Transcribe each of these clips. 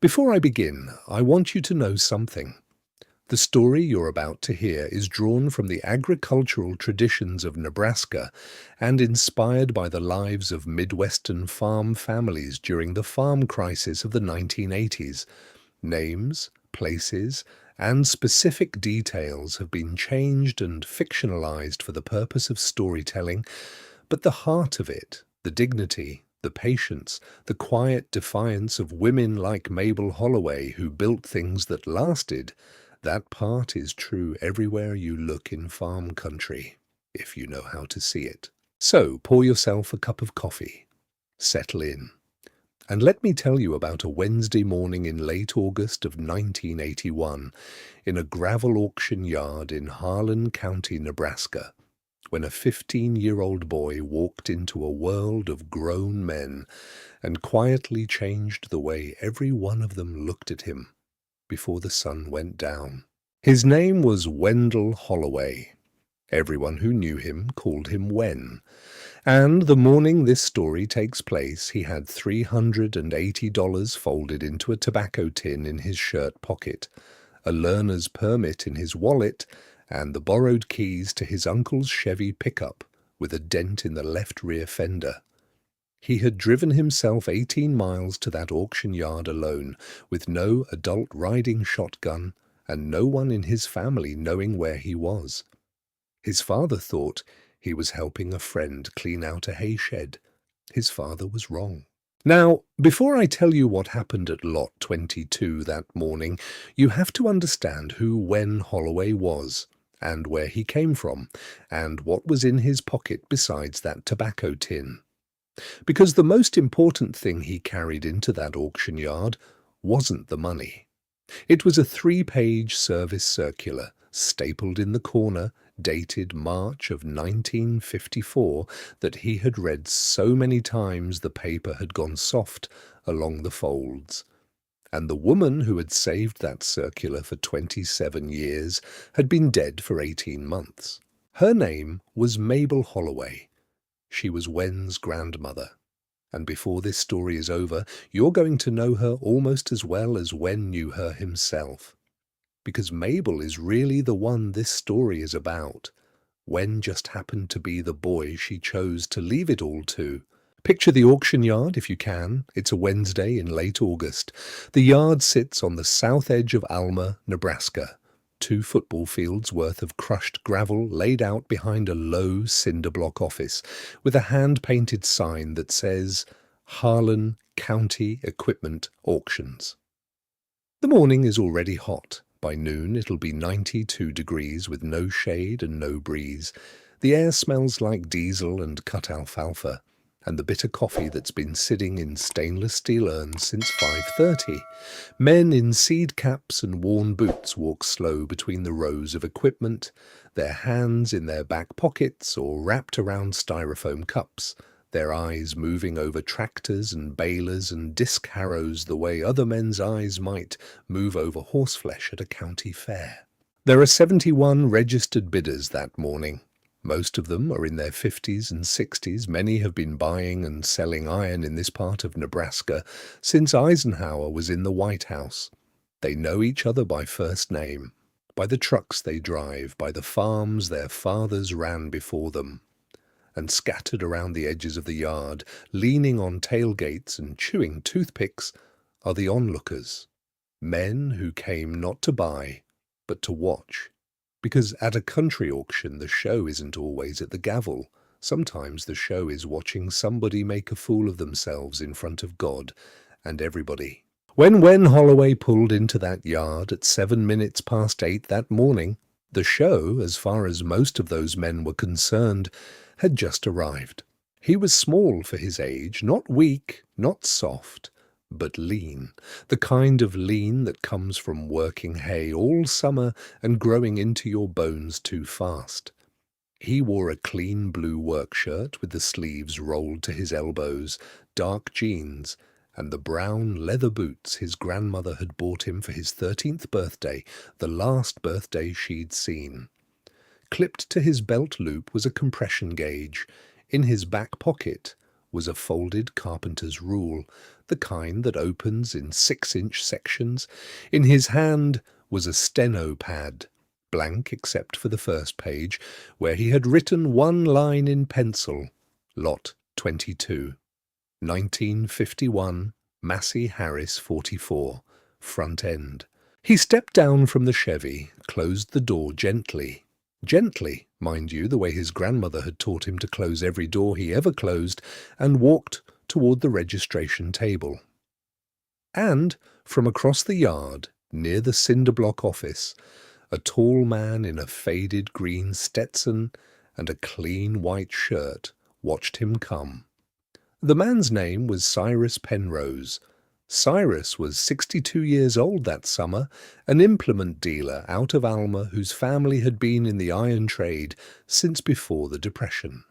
Before I begin, I want you to know something. The story you're about to hear is drawn from the agricultural traditions of Nebraska and inspired by the lives of Midwestern farm families during the farm crisis of the 1980s. Names, places, and specific details have been changed and fictionalized for the purpose of storytelling, but the heart of it, the dignity, the patience, the quiet defiance of women like Mabel Holloway who built things that lasted, that part is true everywhere you look in farm country, if you know how to see it. So pour yourself a cup of coffee, settle in, and let me tell you about a Wednesday morning in late August of 1981 in a gravel auction yard in Harlan County, Nebraska, when a 15-year-old boy walked into a world of grown men and quietly changed the way every one of them looked at him before the sun went down. His name was Wendell Holloway. Everyone who knew him called him Wen. And the morning this story takes place, he had $380 folded into a tobacco tin in his shirt pocket, a learner's permit in his wallet, and the borrowed keys to his uncle's Chevy pickup with a dent in the left rear fender. He had driven himself 18 miles to that auction yard alone, with no adult riding shotgun and no one in his family knowing where he was. His father thought he was helping a friend clean out a hay shed. His father was wrong. Now, before I tell you what happened at Lot 22 that morning, you have to understand who Wen Holloway was, and where he came from, and what was in his pocket besides that tobacco tin. Because the most important thing he carried into that auction yard wasn't the money. It was a 3-page service circular, stapled in the corner, dated March of 1954, that he had read so many times the paper had gone soft along the folds. And the woman who had saved that circular for 27 years had been dead for 18 months. Her name was Mabel Holloway. She was Wen's grandmother. And before this story is over, you're going to know her almost as well as Wen knew her himself. Because Mabel is really the one this story is about. Wen just happened to be the boy she chose to leave it all to. Picture the auction yard if you can. It's a Wednesday in late August. The yard sits on the south edge of Alma, Nebraska. 2 football fields worth of crushed gravel laid out behind a low cinder block office with a hand-painted sign that says Harlan County Equipment Auctions. The morning is already hot. By noon it'll be 92 degrees with no shade and no breeze. The air smells like diesel and cut alfalfa, and the bitter coffee that's been sitting in stainless steel urns since 5:30. Men in seed caps and worn boots walk slow between the rows of equipment, their hands in their back pockets or wrapped around styrofoam cups, their eyes moving over tractors and balers and disc harrows the way other men's eyes might move over horseflesh at a county fair. There are 71 registered bidders that morning. Most of them are in their 50s and 60s. Many have been buying and selling iron in this part of Nebraska since Eisenhower was in the White House. They know each other by first name, by the trucks they drive, by the farms their fathers ran before them. And scattered around the edges of the yard, leaning on tailgates and chewing toothpicks, are the onlookers, men who came not to buy, but to watch. Because at a country auction, the show isn't always at the gavel. Sometimes the show is watching somebody make a fool of themselves in front of God and everybody. When Wen Holloway pulled into that yard at 8:07 that morning, the show, as far as most of those men were concerned, had just arrived. He was small for his age, not weak, not soft, but lean, the kind of lean that comes from working hay all summer and growing into your bones too fast. He wore a clean blue work shirt with the sleeves rolled to his elbows, dark jeans, and the brown leather boots his grandmother had bought him for his 13th birthday, the last birthday she'd seen. Clipped to his belt loop was a compression gauge. In his back pocket was a folded carpenter's rule, the kind that opens in 6-inch sections. In his hand was a steno pad, blank except for the first page, where he had written one line in pencil, Lot 22, 1951, Massey-Harris 44, front end. He stepped down from the Chevy, closed the door gently. Gently, mind you, the way his grandmother had taught him to close every door he ever closed, and walked toward the registration table. And from across the yard, near the cinder block office, a tall man in a faded green Stetson and a clean white shirt watched him come. The man's name was Cyrus Penrose. Cyrus was 62 years old that summer, an implement dealer out of Alma whose family had been in the iron trade since before the Depression.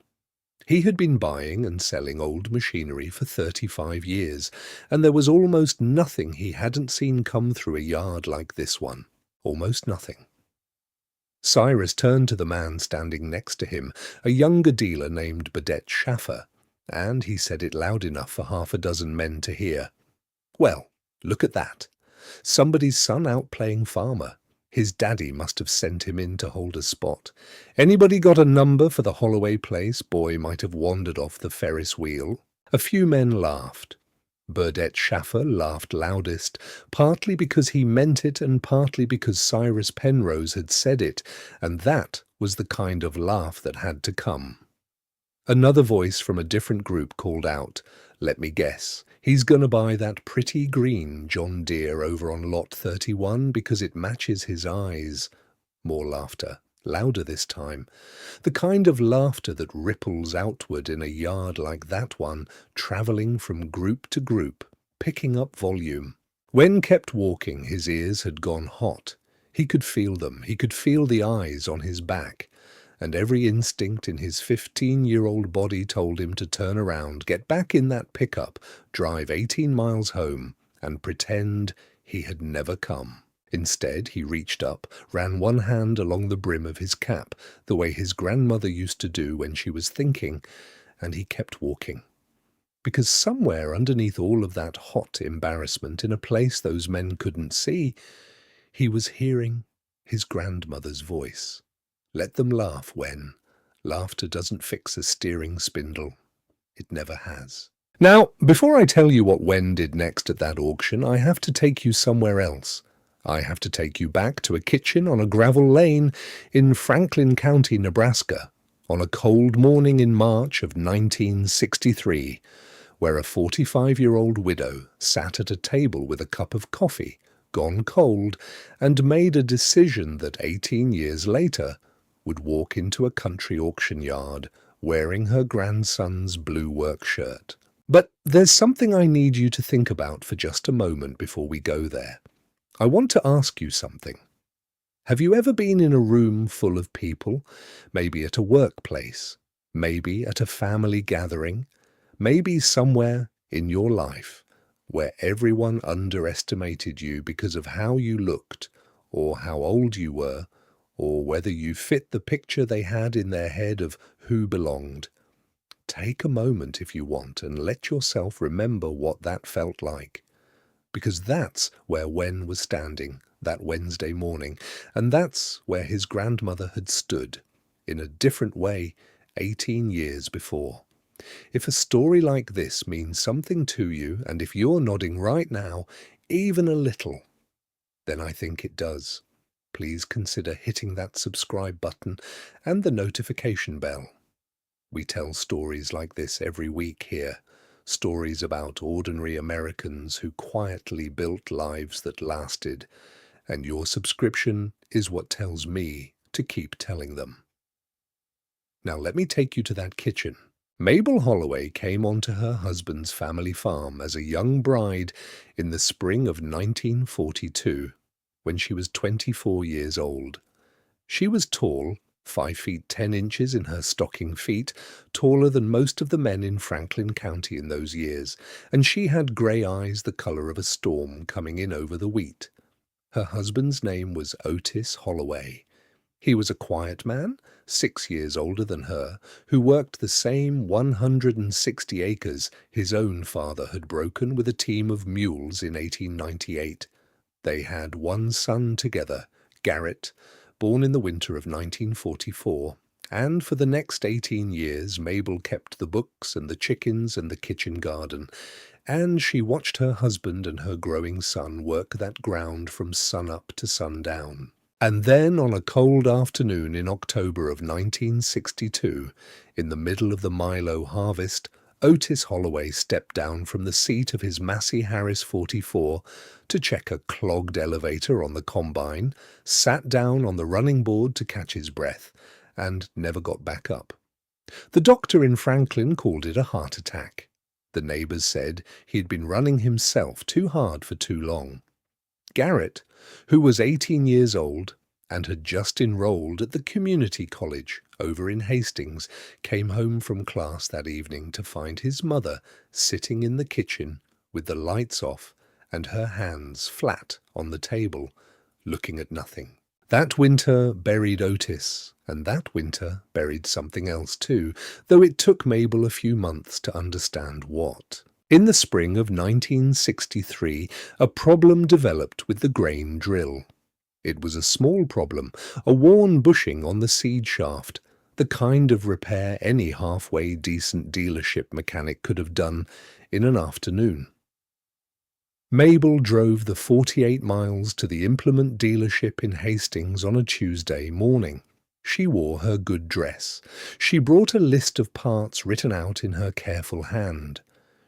He had been buying and selling old machinery for 35 years, and there was almost nothing he hadn't seen come through a yard like this one. Almost nothing. Cyrus turned to the man standing next to him, a younger dealer named Burdett Schaffer, and he said it loud enough for half a dozen men to hear. "Well, look at that. Somebody's son out playing farmer. His daddy must have sent him in to hold a spot. Anybody got a number for the Holloway place? Boy might have wandered off the Ferris wheel." A few men laughed. Burdett Schaffer laughed loudest, partly because he meant it and partly because Cyrus Penrose had said it, and that was the kind of laugh that had to come. Another voice from a different group called out, "Let me guess. He's going to buy that pretty green John Deere over on Lot 31 because it matches his eyes." More laughter, louder this time. The kind of laughter that ripples outward in a yard like that one, travelling from group to group, picking up volume. Wen kept walking, his ears had gone hot. He could feel them, he could feel the eyes on his back. And every instinct in his 15-year-old body told him to turn around, get back in that pickup, drive 18 miles home, and pretend he had never come. Instead, he reached up, ran one hand along the brim of his cap, the way his grandmother used to do when she was thinking, and he kept walking. Because somewhere underneath all of that hot embarrassment, in a place those men couldn't see, he was hearing his grandmother's voice. Let them laugh, Wen. Laughter doesn't fix a steering spindle. It never has. Now, before I tell you what Wen did next at that auction, I have to take you somewhere else. I have to take you back to a kitchen on a gravel lane in Franklin County, Nebraska, on a cold morning in March of 1963, where a 45-year-old widow sat at a table with a cup of coffee, gone cold, and made a decision that 18 years later would walk into a country auction yard wearing her grandson's blue work shirt. But there's something I need you to think about for just a moment before we go there. I want to ask you something. Have you ever been in a room full of people, maybe at a workplace, maybe at a family gathering, maybe somewhere in your life, where everyone underestimated you because of how you looked, or how old you were, or whether you fit the picture they had in their head of who belonged? Take a moment if you want and let yourself remember what that felt like. Because that's where Wen was standing that Wednesday morning, and that's where his grandmother had stood, in a different way, 18 years before. If a story like this means something to you, and if you're nodding right now, even a little, then I think it does. Please consider hitting that subscribe button and the notification bell. We tell stories like this every week here, stories about ordinary Americans who quietly built lives that lasted, and your subscription is what tells me to keep telling them. Now let me take you to that kitchen. Mabel Holloway came onto her husband's family farm as a young bride in the spring of 1942, when she was 24 years old. She was tall, 5 feet 10 inches in her stocking feet, taller than most of the men in Franklin County in those years, and she had grey eyes the colour of a storm coming in over the wheat. Her husband's name was Otis Holloway. He was a quiet man, 6 years older than her, who worked the same 160 acres his own father had broken with a team of mules in 1898. They had one son together, Garrett, born in the winter of 1944, and for the next 18 years Mabel kept the books and the chickens and the kitchen garden, and she watched her husband and her growing son work that ground from sun-up to sundown. And then on a cold afternoon in October of 1962, in the middle of the Milo harvest, Otis Holloway stepped down from the seat of his Massey-Harris 44 to check a clogged elevator on the combine, sat down on the running board to catch his breath, and never got back up. The doctor in Franklin called it a heart attack. The neighbors said he'd been running himself too hard for too long. Garrett, who was 18 years old and had just enrolled at the community college over in Hastings, came home from class that evening to find his mother sitting in the kitchen with the lights off and her hands flat on the table, looking at nothing. That winter buried Otis, and that winter buried something else too, though it took Mabel a few months to understand what. In the spring of 1963, a problem developed with the grain drill. It was a small problem, a worn bushing on the seed shaft, the kind of repair any halfway decent dealership mechanic could have done in an afternoon. Mabel drove the 48 miles to the implement dealership in Hastings on a Tuesday morning. She wore her good dress. She brought a list of parts written out in her careful hand.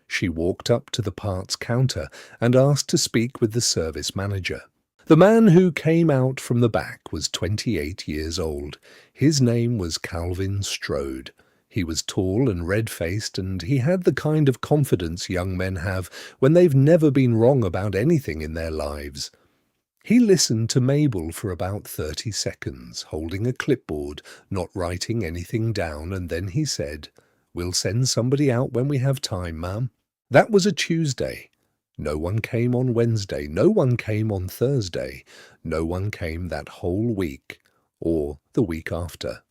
She walked up to the parts counter and asked to speak with the service manager. The man who came out from the back was 28 years old. His name was Calvin Strode. He was tall and red-faced, and he had the kind of confidence young men have when they've never been wrong about anything in their lives. He listened to Mabel for about 30 seconds, holding a clipboard, not writing anything down, and then he said, "We'll send somebody out when we have time, ma'am." That was a Tuesday. No one came on Wednesday, no one came on Thursday, no one came that whole week, or the week after.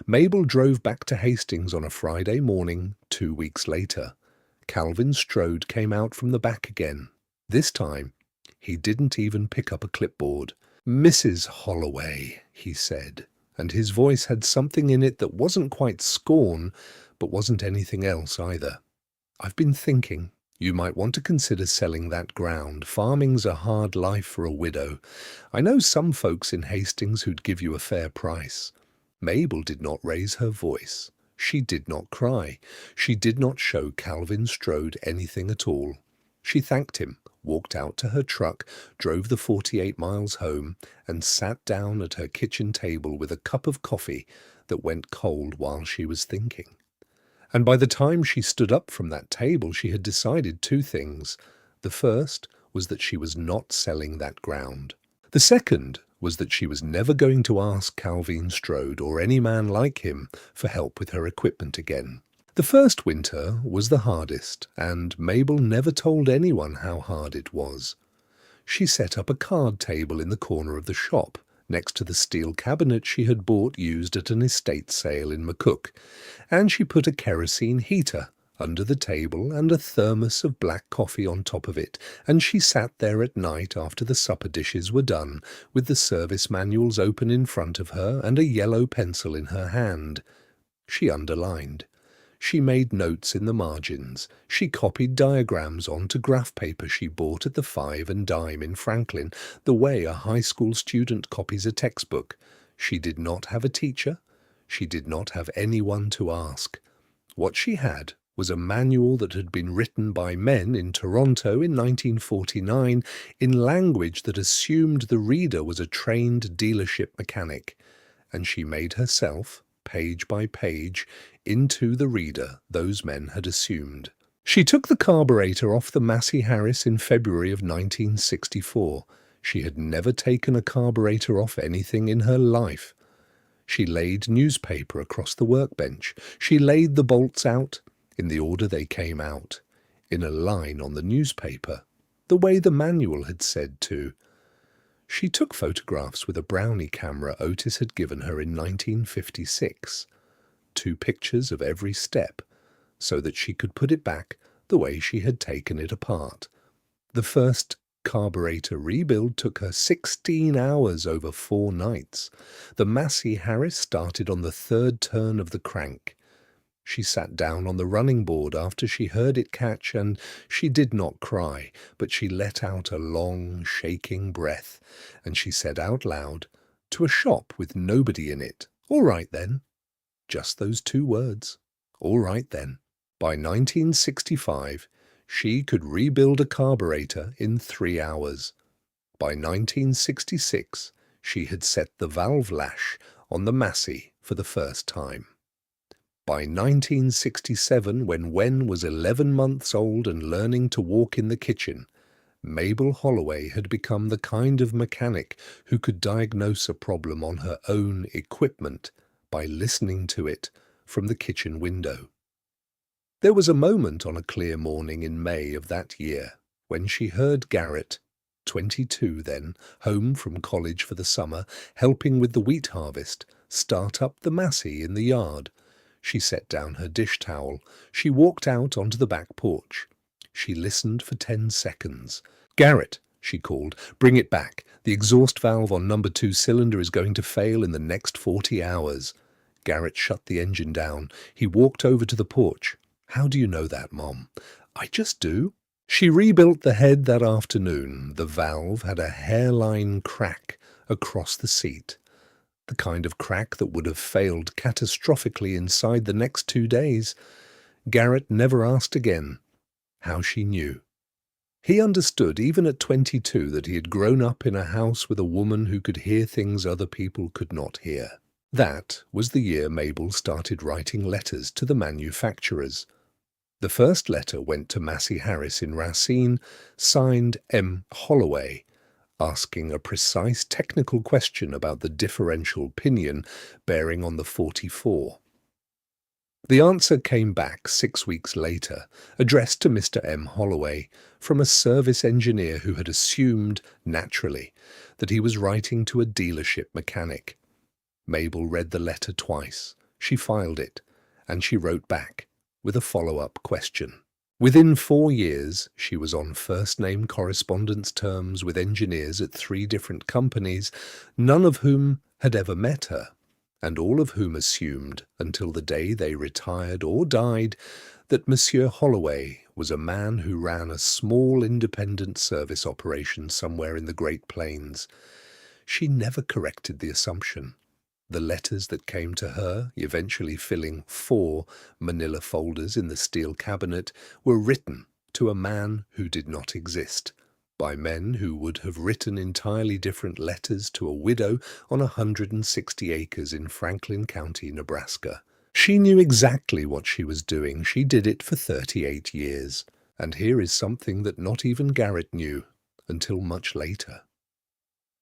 Mabel drove back to Hastings on a Friday morning 2 weeks later. Calvin Strode came out from the back again. This time, he didn't even pick up a clipboard. "Mrs. Holloway," he said, and his voice had something in it that wasn't quite scorn, but wasn't anything else either. "I've been thinking. You might want to consider selling that ground. Farming's a hard life for a widow. I know some folks in Hastings who'd give you a fair price." Mabel did not raise her voice. She did not cry. She did not show Calvin Strode anything at all. She thanked him, walked out to her truck, drove the 48 miles home, and sat down at her kitchen table with a cup of coffee that went cold while she was thinking. And by the time she stood up from that table, she had decided two things. The first was that she was not selling that ground. The second was that she was never going to ask Calvin Strode or any man like him for help with her equipment again. The first winter was the hardest, and Mabel never told anyone how hard it was. She set up a card table in the corner of the shop, next to the steel cabinet she had bought used at an estate sale in McCook, and she put a kerosene heater under the table and a thermos of black coffee on top of it, and she sat there at night after the supper dishes were done, with the service manuals open in front of her and a yellow pencil in her hand. She underlined. She made notes in the margins. She copied diagrams onto graph paper she bought at the 5 and dime in Franklin, the way a high school student copies a textbook. She did not have a teacher. She did not have anyone to ask. What she had was a manual that had been written by men in Toronto in 1949 in language that assumed the reader was a trained dealership mechanic, and she made herself, page by page, into the reader those men had assumed. She took the carburetor off the Massey-Harris in February of 1964. She had never taken a carburetor off anything in her life. She laid newspaper across the workbench. She laid the bolts out, in the order they came out, in a line on the newspaper, the way the manual had said to. She took photographs with a Brownie camera Otis had given her in 1956, 2 pictures of every step, so that she could put it back the way she had taken it apart. The first carburetor rebuild took her 16 hours over 4 nights. The Massey-Harris started on the 3rd turn of the crank. She sat down on the running board after she heard it catch, and she did not cry, but she let out a long, shaking breath, and she said out loud, to a shop with nobody in it, "All right then." Just those 2 words. All right then. By 1965, she could rebuild a carburetor in 3 hours. By 1966, she had set the valve lash on the Massey for the first time. By 1967, when Wen was 11 months old and learning to walk in the kitchen, Mabel Holloway had become the kind of mechanic who could diagnose a problem on her own equipment by listening to it from the kitchen window. There was a moment on a clear morning in May of that year when she heard Garrett, 22 then, home from college for the summer, helping with the wheat harvest, start up the Massey in the yard. She set down her dish towel. She walked out onto the back porch. She listened for 10 seconds. "Garrett," she called, "bring it back. The exhaust valve on number 2 cylinder is going to fail in the next 40 hours. Garrett shut the engine down. He walked over to the porch. "How do you know that, Mom?" "I just do." She rebuilt the head that afternoon. The valve had a hairline crack across the seat. The kind of crack that would have failed catastrophically inside the next 2 days. Garrett never asked again how she knew. He understood, even at 22, that he had grown up in a house with a woman who could hear things other people could not hear. That was the year Mabel started writing letters to the manufacturers. The first letter went to Massey-Harris in Racine, signed M. Holloway, asking a precise technical question about the differential pinion bearing on the 44. The answer came back 6 weeks later, addressed to Mr. M. Holloway, from a service engineer who had assumed, naturally, that he was writing to a dealership mechanic. Mabel read the letter twice. She filed it, and she wrote back with a follow-up question. Within 4 years, she was on first-name correspondence terms with engineers at 3 different companies, none of whom had ever met her, and all of whom assumed, until the day they retired or died, that Monsieur Holloway was a man who ran a small independent service operation somewhere in the Great Plains. She never corrected the assumption. The letters that came to her, eventually filling 4 manila folders in the steel cabinet, were written to a man who did not exist, by men who would have written entirely different letters to a widow on 160 acres in Harlan County, Nebraska. She knew exactly what she was doing. She did it for 38 years. And here is something that not even Garrett knew until much later.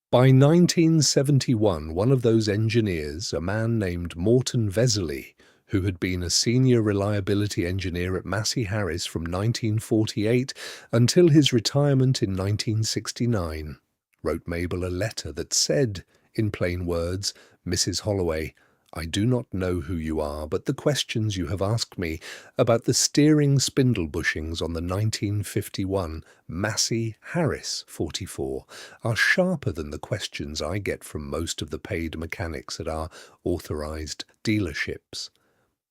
By 1971, one of those engineers, a man named Morton Vesely, who had been a senior reliability engineer at Massey-Harris from 1948 until his retirement in 1969, wrote Mabel a letter that said, in plain words, "Mrs. Holloway, I do not know who you are, but the questions you have asked me about the steering spindle bushings on the 1951 Massey-Harris 44 are sharper than the questions I get from most of the paid mechanics at our authorized dealerships.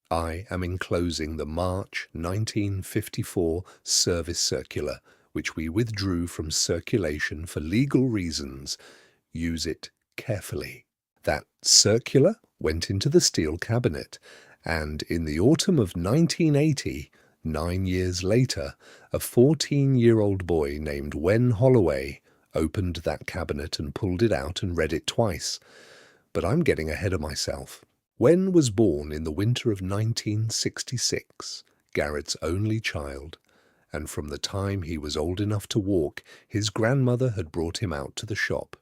I am enclosing the March 1954 service circular, which we withdrew from circulation for legal reasons. Use it carefully." That circular went into the steel cabinet, and in the autumn of 1980, 9 years later, a 14-year-old boy named Wen Holloway opened that cabinet and pulled it out and read it twice. But I'm getting ahead of myself. Wen was born in the winter of 1966, Garrett's only child, and from the time he was old enough to walk, his grandmother had brought him out to the shop.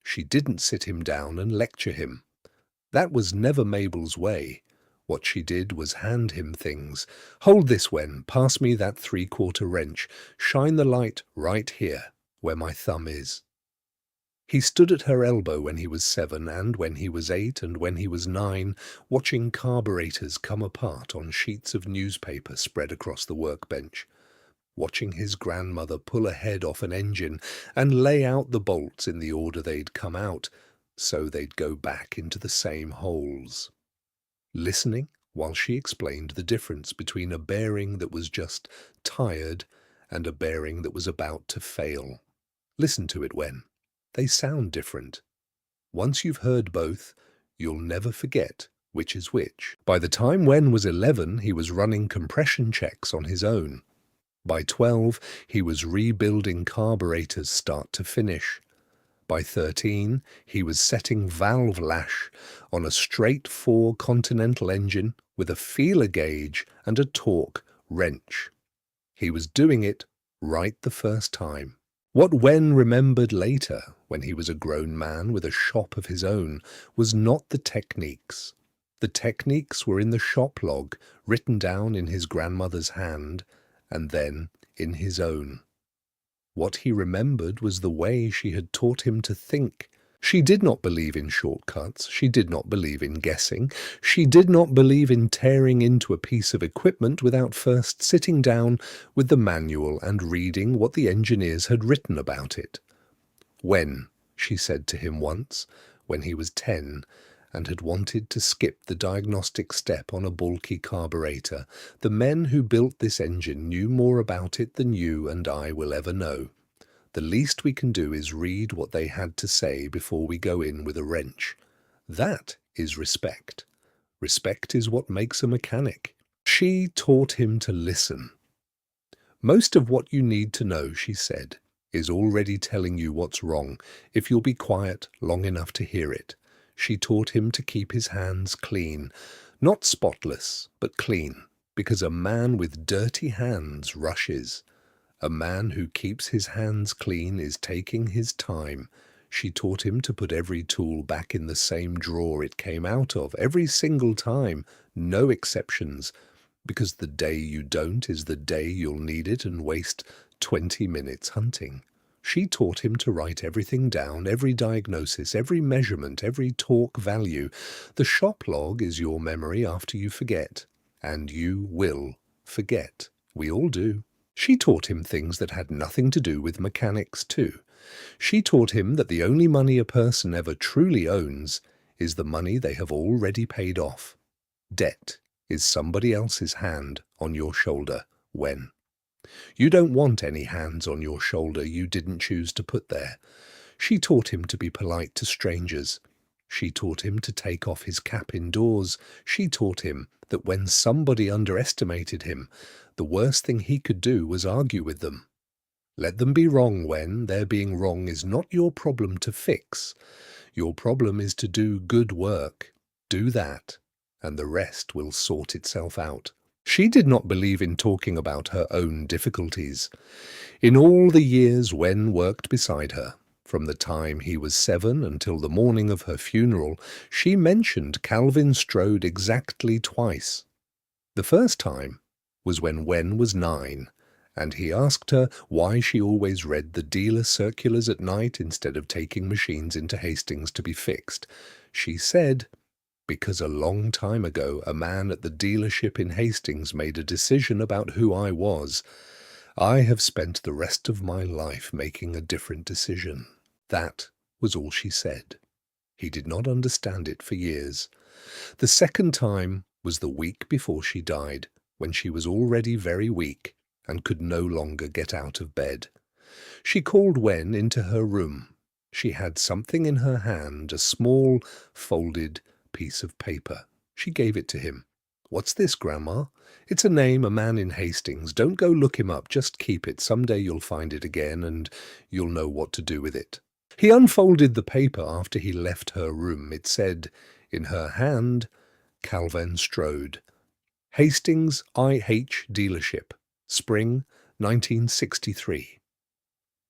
She didn't sit him down and lecture him. That was never Mabel's way. What she did was hand him things. "Hold this, Wen. Pass me that 3/4 wrench. Shine the light right here, where my thumb is." He stood at her elbow when he was 7, and when he was 8, and when he was 9, watching carburetors come apart on sheets of newspaper spread across the workbench, watching his grandmother pull a head off an engine and lay out the bolts in the order they'd come out, so they'd go back into the same holes. Listening while she explained the difference between a bearing that was just tired and a bearing that was about to fail. Listen to it, Wen. They sound different. Once you've heard both, you'll never forget which is which. By the time Wen was 11, he was running compression checks on his own. By 12, he was rebuilding carburetors start to finish. By 13, he was setting valve lash on a straight 4 Continental engine with a feeler gauge and a torque wrench. He was doing it right the first time. What Wen remembered later, when he was a grown man with a shop of his own, was not the techniques. The techniques were in the shop log, written down in his grandmother's hand, and then in his own. What he remembered was the way she had taught him to think. She did not believe in shortcuts. She did not believe in guessing. She did not believe in tearing into a piece of equipment without first sitting down with the manual and reading what the engineers had written about it. When, she said to him once, when he was 10, and had wanted to skip the diagnostic step on a bulky carburetor, the men who built this engine knew more about it than you and I will ever know. The least we can do is read what they had to say before we go in with a wrench. That is respect. Respect is what makes a mechanic. She taught him to listen. Most of what you need to know, she said, is already telling you what's wrong, if you'll be quiet long enough to hear it. She taught him to keep his hands clean, not spotless, but clean, because a man with dirty hands rushes. A man who keeps his hands clean is taking his time. She taught him to put every tool back in the same drawer it came out of, every single time, no exceptions, because the day you don't is the day you'll need it and waste 20 minutes hunting. She taught him to write everything down, every diagnosis, every measurement, every torque value. The shop log is your memory after you forget, and you will forget. We all do. She taught him things that had nothing to do with mechanics too. She taught him that the only money a person ever truly owns is the money they have already paid off. Debt is somebody else's hand on your shoulder when. You don't want any hands on your shoulder you didn't choose to put there. She taught him to be polite to strangers. She taught him to take off his cap indoors. She taught him that when somebody underestimated him, the worst thing he could do was argue with them. Let them be wrong when their being wrong is not your problem to fix. Your problem is to do good work. Do that, and the rest will sort itself out. She did not believe in talking about her own difficulties. In all the years Wen worked beside her, from the time he was 7 until the morning of her funeral, she mentioned Calvin Strode exactly twice. The first time was when Wen was 9, and he asked her why she always read the dealer circulars at night instead of taking machines into Hastings to be fixed. She said, "Because a long time ago a man at the dealership in Hastings made a decision about who I was. I have spent the rest of my life making a different decision." That was all she said. He did not understand it for years. The second time was the week before she died, when she was already very weak and could no longer get out of bed. She called Wen into her room. She had something in her hand, a small, folded piece of paper. She gave it to him. "What's this, Grandma?" "It's a name, a man in Hastings. Don't go look him up, just keep it. Someday you'll find it again, and you'll know what to do with it." He unfolded the paper after he left her room. It said, in her hand, Calvin Strode, Hastings IH Dealership, Spring 1963.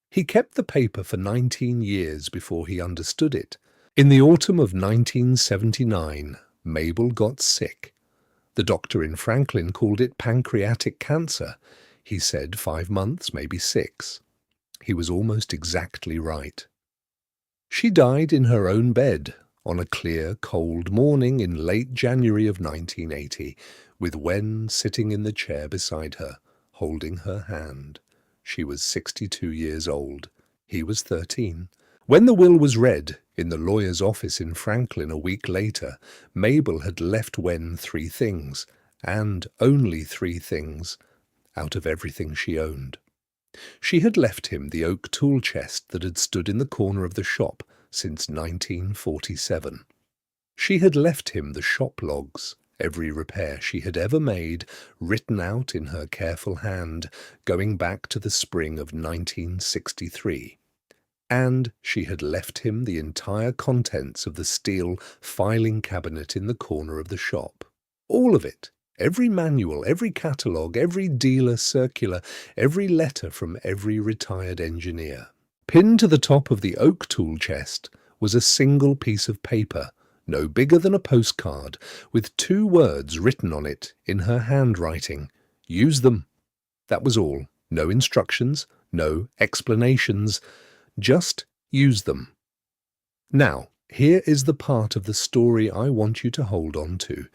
He kept the paper for 19 years before he understood it. In the autumn of 1979, Mabel got sick. The doctor in Franklin called it pancreatic cancer. He said 5 months, maybe 6. He was almost exactly right. She died in her own bed on a clear, cold morning in late January of 1980, with Wen sitting in the chair beside her, holding her hand. She was 62 years old. He was 13. When the will was read in the lawyer's office in Franklin a week later, Mabel had left Wen 3 things, and only 3 things, out of everything she owned. She had left him the oak tool chest that had stood in the corner of the shop since 1947. She had left him the shop logs, every repair she had ever made, written out in her careful hand, going back to the spring of 1963. And she had left him the entire contents of the steel filing cabinet in the corner of the shop. All of it. Every manual, every catalogue, every dealer circular, every letter from every retired engineer. Pinned to the top of the oak tool chest was a single piece of paper, no bigger than a postcard, with 2 words written on it in her handwriting. Use them. That was all. No instructions, no explanations, just use them. Now, here is the part of the story I want you to hold on to,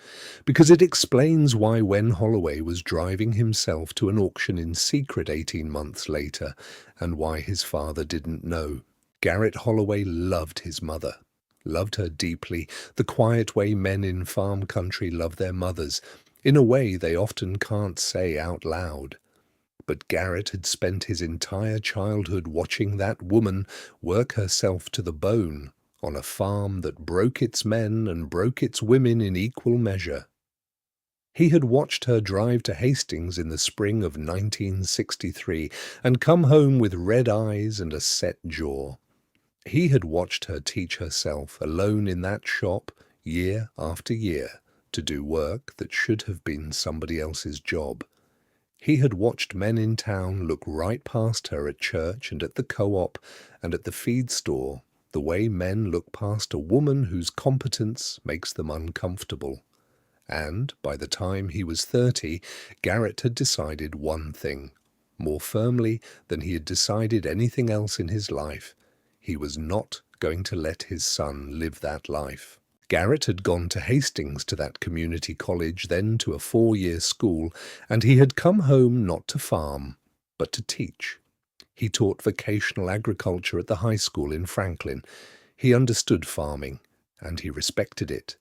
because it explains why Wendell Holloway was driving himself to an auction in secret 18 months later, and why his father didn't know. Garrett Holloway loved his mother, loved her deeply, the quiet way men in farm country love their mothers, in a way they often can't say out loud. But Garrett had spent his entire childhood watching that woman work herself to the bone, on a farm that broke its men and broke its women in equal measure. He had watched her drive to Hastings in the spring of 1963 and come home with red eyes and a set jaw. He had watched her teach herself, alone in that shop, year after year, to do work that should have been somebody else's job. He had watched men in town look right past her at church and at the co-op and at the feed store, the way men look past a woman whose competence makes them uncomfortable. And by the time he was 30, Garrett had decided one thing, more firmly than he had decided anything else in his life. He was not going to let his son live that life. Garrett had gone to Hastings, to that community college, then to a 4-year school, and he had come home not to farm, but to teach. He taught vocational agriculture at the high school in Franklin. He understood farming, and he respected it.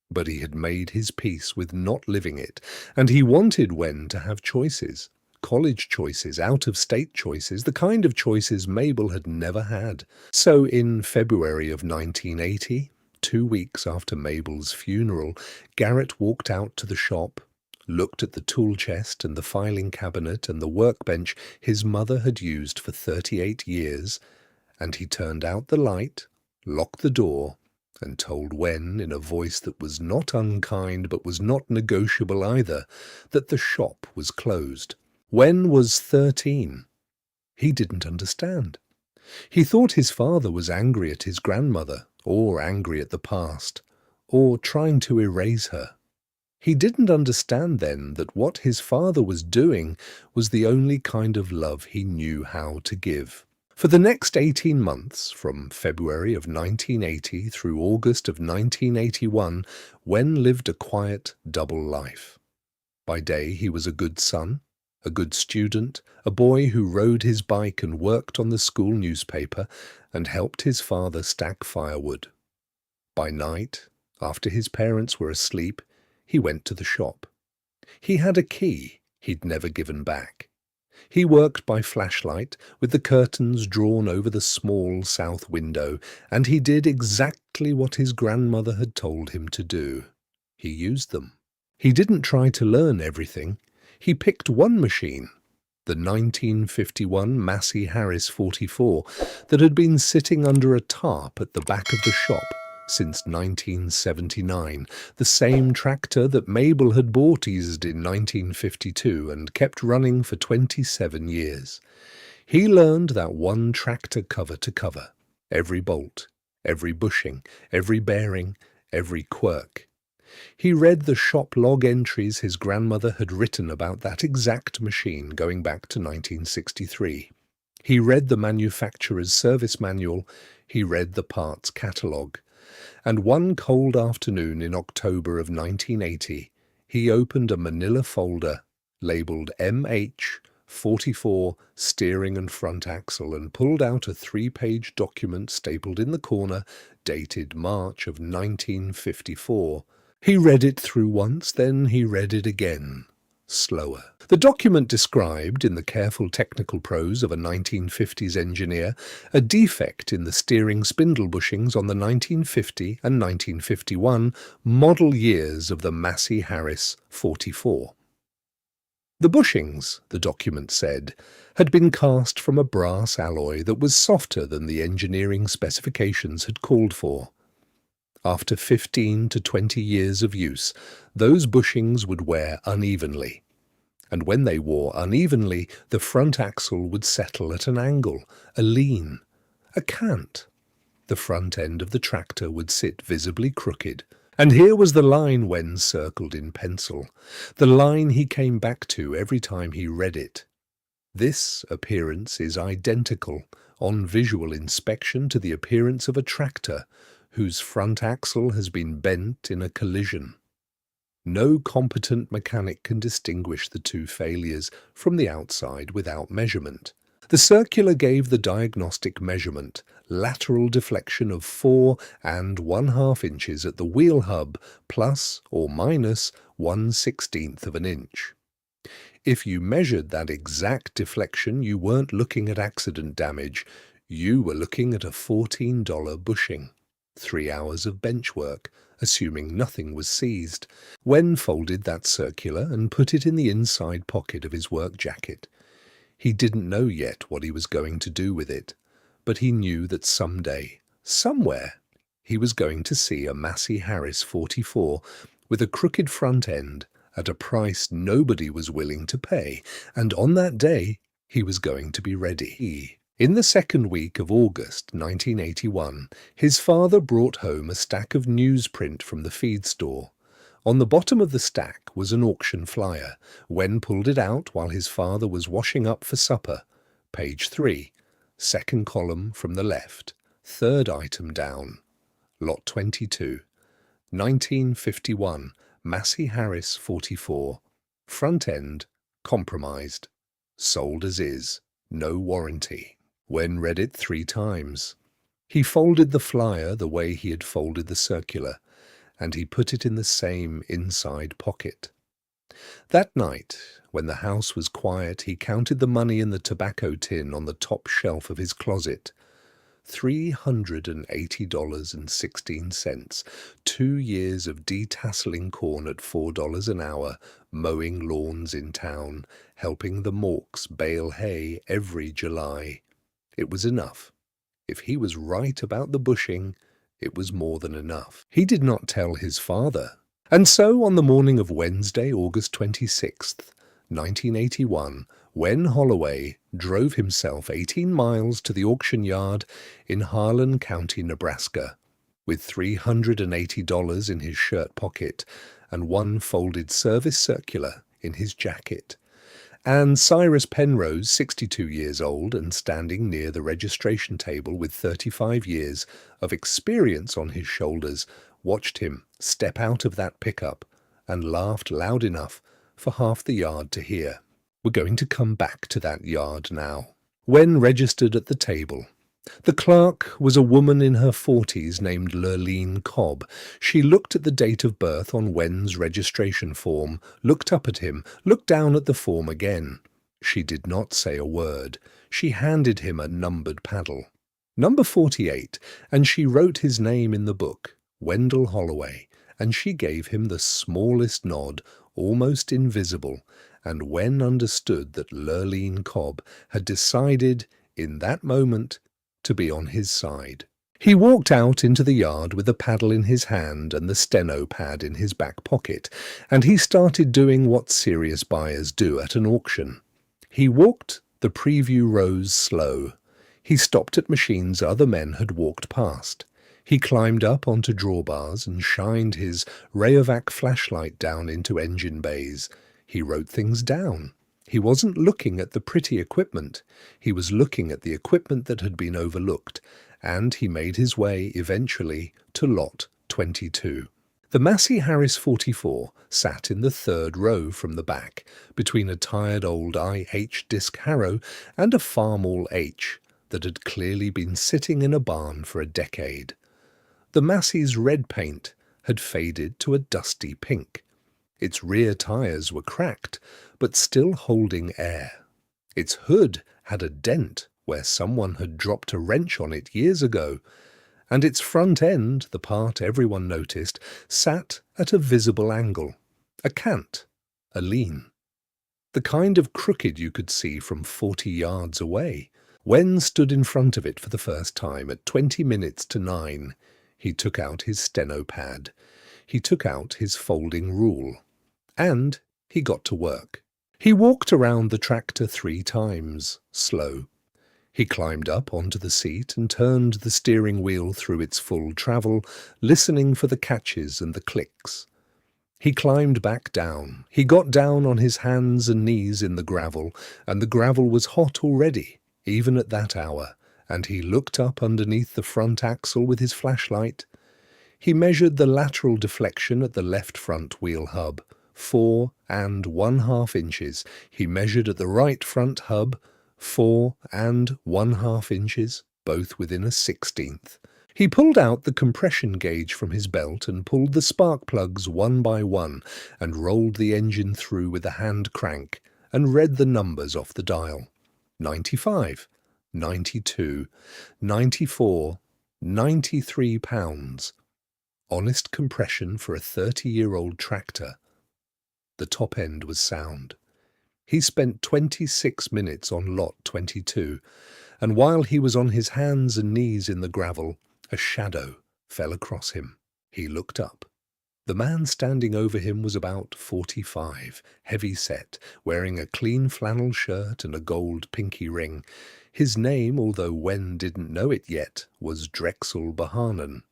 But he had made his peace with not living it, and he wanted Wen to have choices. College choices, out-of-state choices, the kind of choices Mabel had never had. So in February of 1980, 2 weeks after Mabel's funeral, Garrett walked out to the shop, looked at the tool chest and the filing cabinet and the workbench his mother had used for 38 years, and he turned out the light, locked the door, and told Wen, in a voice that was not unkind but was not negotiable either, that the shop was closed. Wen was 13. He didn't understand. He thought his father was angry at his grandmother, or angry at the past, or trying to erase her. He didn't understand then that what his father was doing was the only kind of love he knew how to give. For the next 18 months, from February of 1980 through August of 1981, Wen lived a quiet double life. By day he was a good son, a good student, a boy who rode his bike and worked on the school newspaper and helped his father stack firewood. By night, after his parents were asleep, he went to the shop. He had a key he'd never given back. He worked by flashlight, with the curtains drawn over the small south window, and he did exactly what his grandmother had told him to do. He used them. He didn't try to learn everything. He picked one machine, the 1951 Massey-Harris 44, that had been sitting under a tarp at the back of the shop since 1979, the same tractor that Mabel had bought used in 1952 and kept running for 27 years. He learned that one tractor cover to cover, every bolt, every bushing, every bearing, every quirk. He read the shop log entries his grandmother had written about that exact machine going back to 1963. He read the manufacturer's service manual. He read the parts catalogue, and one cold afternoon in October of 1980, he opened a manila folder labelled MH44 steering and front axle and pulled out a 3-page document stapled in the corner, dated March of 1954. He read it through once, then he read it again, slower. The document described, in the careful technical prose of a 1950s engineer, a defect in the steering spindle bushings on the 1950 and 1951 model years of the Massey-Harris 44. The bushings, the document said, had been cast from a brass alloy that was softer than the engineering specifications had called for. After 15 to 20 years of use, those bushings would wear unevenly. And when they wore unevenly, the front axle would settle at an angle, a lean, a cant. The front end of the tractor would sit visibly crooked. And here was the line Wen circled in pencil, the line he came back to every time he read it. This appearance is identical, on visual inspection, to the appearance of a tractor whose front axle has been bent in a collision. No competent mechanic can distinguish the two failures from the outside without measurement. The circular gave the diagnostic measurement, lateral deflection of 4 1/2 inches at the wheel hub, plus or minus 1/16 of an inch. If you measured that exact deflection, you weren't looking at accident damage, you were looking at a $14 bushing. 3 hours of bench work, assuming nothing was seized. Wen folded that circular and put it in the inside pocket of his work jacket. He didn't know yet what he was going to do with it, but he knew that someday, somewhere, he was going to see a Massey-Harris 44 with a crooked front end at a price nobody was willing to pay, and on that day he was going to be ready. In the second week of August 1981, his father brought home a stack of newsprint from the feed store. On the bottom of the stack was an auction flyer. Wen pulled it out while his father was washing up for supper. Page 3, second column from the left, third item down. Lot 22, 1951, Massey-Harris 44, front end, compromised, sold as is, no warranty. Wen read it 3 times. He folded the flyer the way he had folded the circular, and he put it in the same inside pocket. That night, when the house was quiet, he counted the money in the tobacco tin on the top shelf of his closet. $380.16, 2 years of detasseling corn at $4 an hour, mowing lawns in town, helping the Morks bale hay every July. It was enough. If he was right about the bushing, it was more than enough. He did not tell his father. And so, on the morning of Wednesday, August 26th, 1981, Wen Holloway drove himself 18 miles to the auction yard in Harlan County, Nebraska, with $380 in his shirt pocket and one folded service circular in his jacket. And Cyrus Penrose, 62 years old and standing near the registration table with 35 years of experience on his shoulders, watched him step out of that pickup and laughed loud enough for half the yard to hear. We're going to come back to that yard now. Wen registered at the table. The clerk was a woman in her 40s named Lurleen Cobb. She looked at the date of birth on Wen's registration form, looked up at him, looked down at the form again. She did not say a word. She handed him a numbered paddle. Number 48, and she wrote his name in the book, Wendell Holloway, and she gave him the smallest nod, almost invisible, and Wen understood that Lurleen Cobb had decided, in that moment, to be on his side. He walked out into the yard with the paddle in his hand and the steno pad in his back pocket, and he started doing what serious buyers do at an auction. He walked the preview rows slow. He stopped at machines other men had walked past. He climbed up onto drawbars and shined his Rayovac flashlight down into engine bays. He wrote things down. He wasn't looking at the pretty equipment. He was looking at the equipment that had been overlooked, and he made his way eventually to lot 22. The Massey-Harris 44 sat in the third row from the back, between a tired old IH disc Harrow and a Farmall H that had clearly been sitting in a barn for a decade. The Massey's red paint had faded to a dusty pink. Its rear tyres were cracked, but still holding air. Its hood had a dent where someone had dropped a wrench on it years ago, and its front end, the part everyone noticed, sat at a visible angle, a cant, a lean. The kind of crooked you could see from 40 yards away. Wen stood in front of it for the first time at 20 minutes to 9. He took out his steno pad. He took out his folding rule. And he got to work. He walked around the tractor 3 times, slow. He climbed up onto the seat and turned the steering wheel through its full travel, listening for the catches and the clicks. He climbed back down. He got down on his hands and knees in the gravel, and the gravel was hot already, even at that hour, and he looked up underneath the front axle with his flashlight. He measured the lateral deflection at the left front wheel hub, 4 1/2 inches. He measured at the right front hub, 4 1/2 inches, both within a 1/16. He pulled out the compression gauge from his belt and pulled the spark plugs one by one and rolled the engine through with a hand crank and read the numbers off the dial. 95, 92, 94, 93 pounds. Honest compression for a 30-year-old tractor. The top end was sound. He spent 26 minutes on lot 22, and while he was on his hands and knees in the gravel, a shadow fell across him. He looked up. The man standing over him was about 45, heavy-set, wearing a clean flannel shirt and a gold pinky ring. His name, although Wen didn't know it yet, was Drexel Bohannon.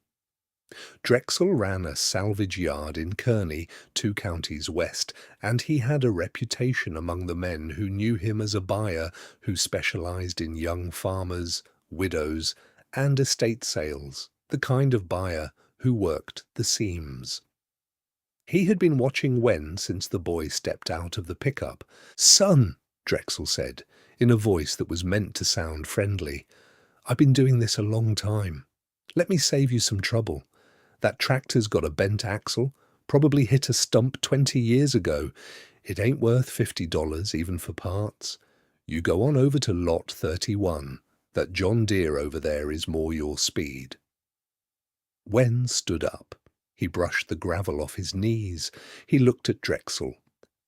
Drexel ran a salvage yard in Kearney, 2 counties west, and he had a reputation among the men who knew him as a buyer who specialized in young farmers, widows, and estate sales, the kind of buyer who worked the seams. He had been watching Wen since the boy stepped out of the pickup. "Son," Drexel said, in a voice that was meant to sound friendly, "I've been doing this a long time. Let me save you some trouble. That tractor's got a bent axle, probably hit a stump 20 years ago. It ain't worth $50 even for parts. You go on over to lot 31. That John Deere over there is more your speed." Wen stood up. He brushed the gravel off his knees. He looked at Drexel.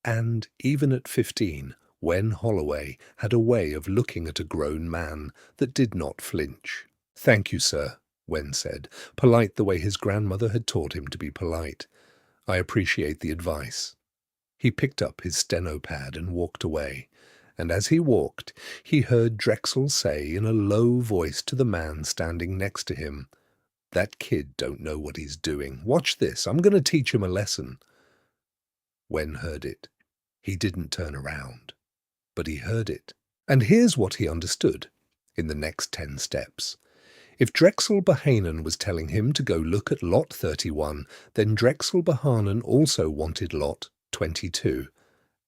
And even at 15, Wendell Holloway had a way of looking at a grown man that did not flinch. "Thank you, sir," Wen said, polite the way his grandmother had taught him to be polite. "I appreciate the advice." He picked up his steno pad and walked away, and as he walked, he heard Drexel say in a low voice to the man standing next to him, "That kid don't know what he's doing. Watch this. I'm going to teach him a lesson." Wen heard it. He didn't turn around, but he heard it. And here's what he understood in the next 10 steps. If Drexel Bohannon was telling him to go look at lot 31, then Drexel Bohannon also wanted lot 22.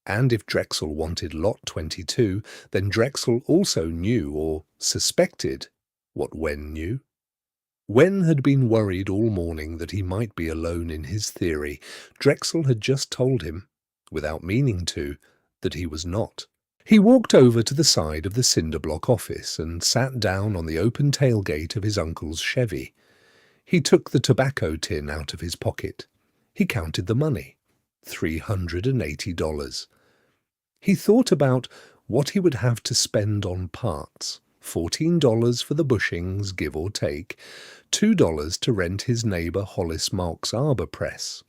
And if Drexel wanted lot 22, then Drexel also knew or suspected what Wen knew. Wen had been worried all morning that he might be alone in his theory. Drexel had just told him, without meaning to, that he was not. He walked over to the side of the cinder-block office and sat down on the open tailgate of his uncle's Chevy. He took the tobacco tin out of his pocket. He counted the money, $380. He thought about what he would have to spend on parts, $14 for the bushings, give or take, $2 to rent his neighbour Hollis Mark's arbor press,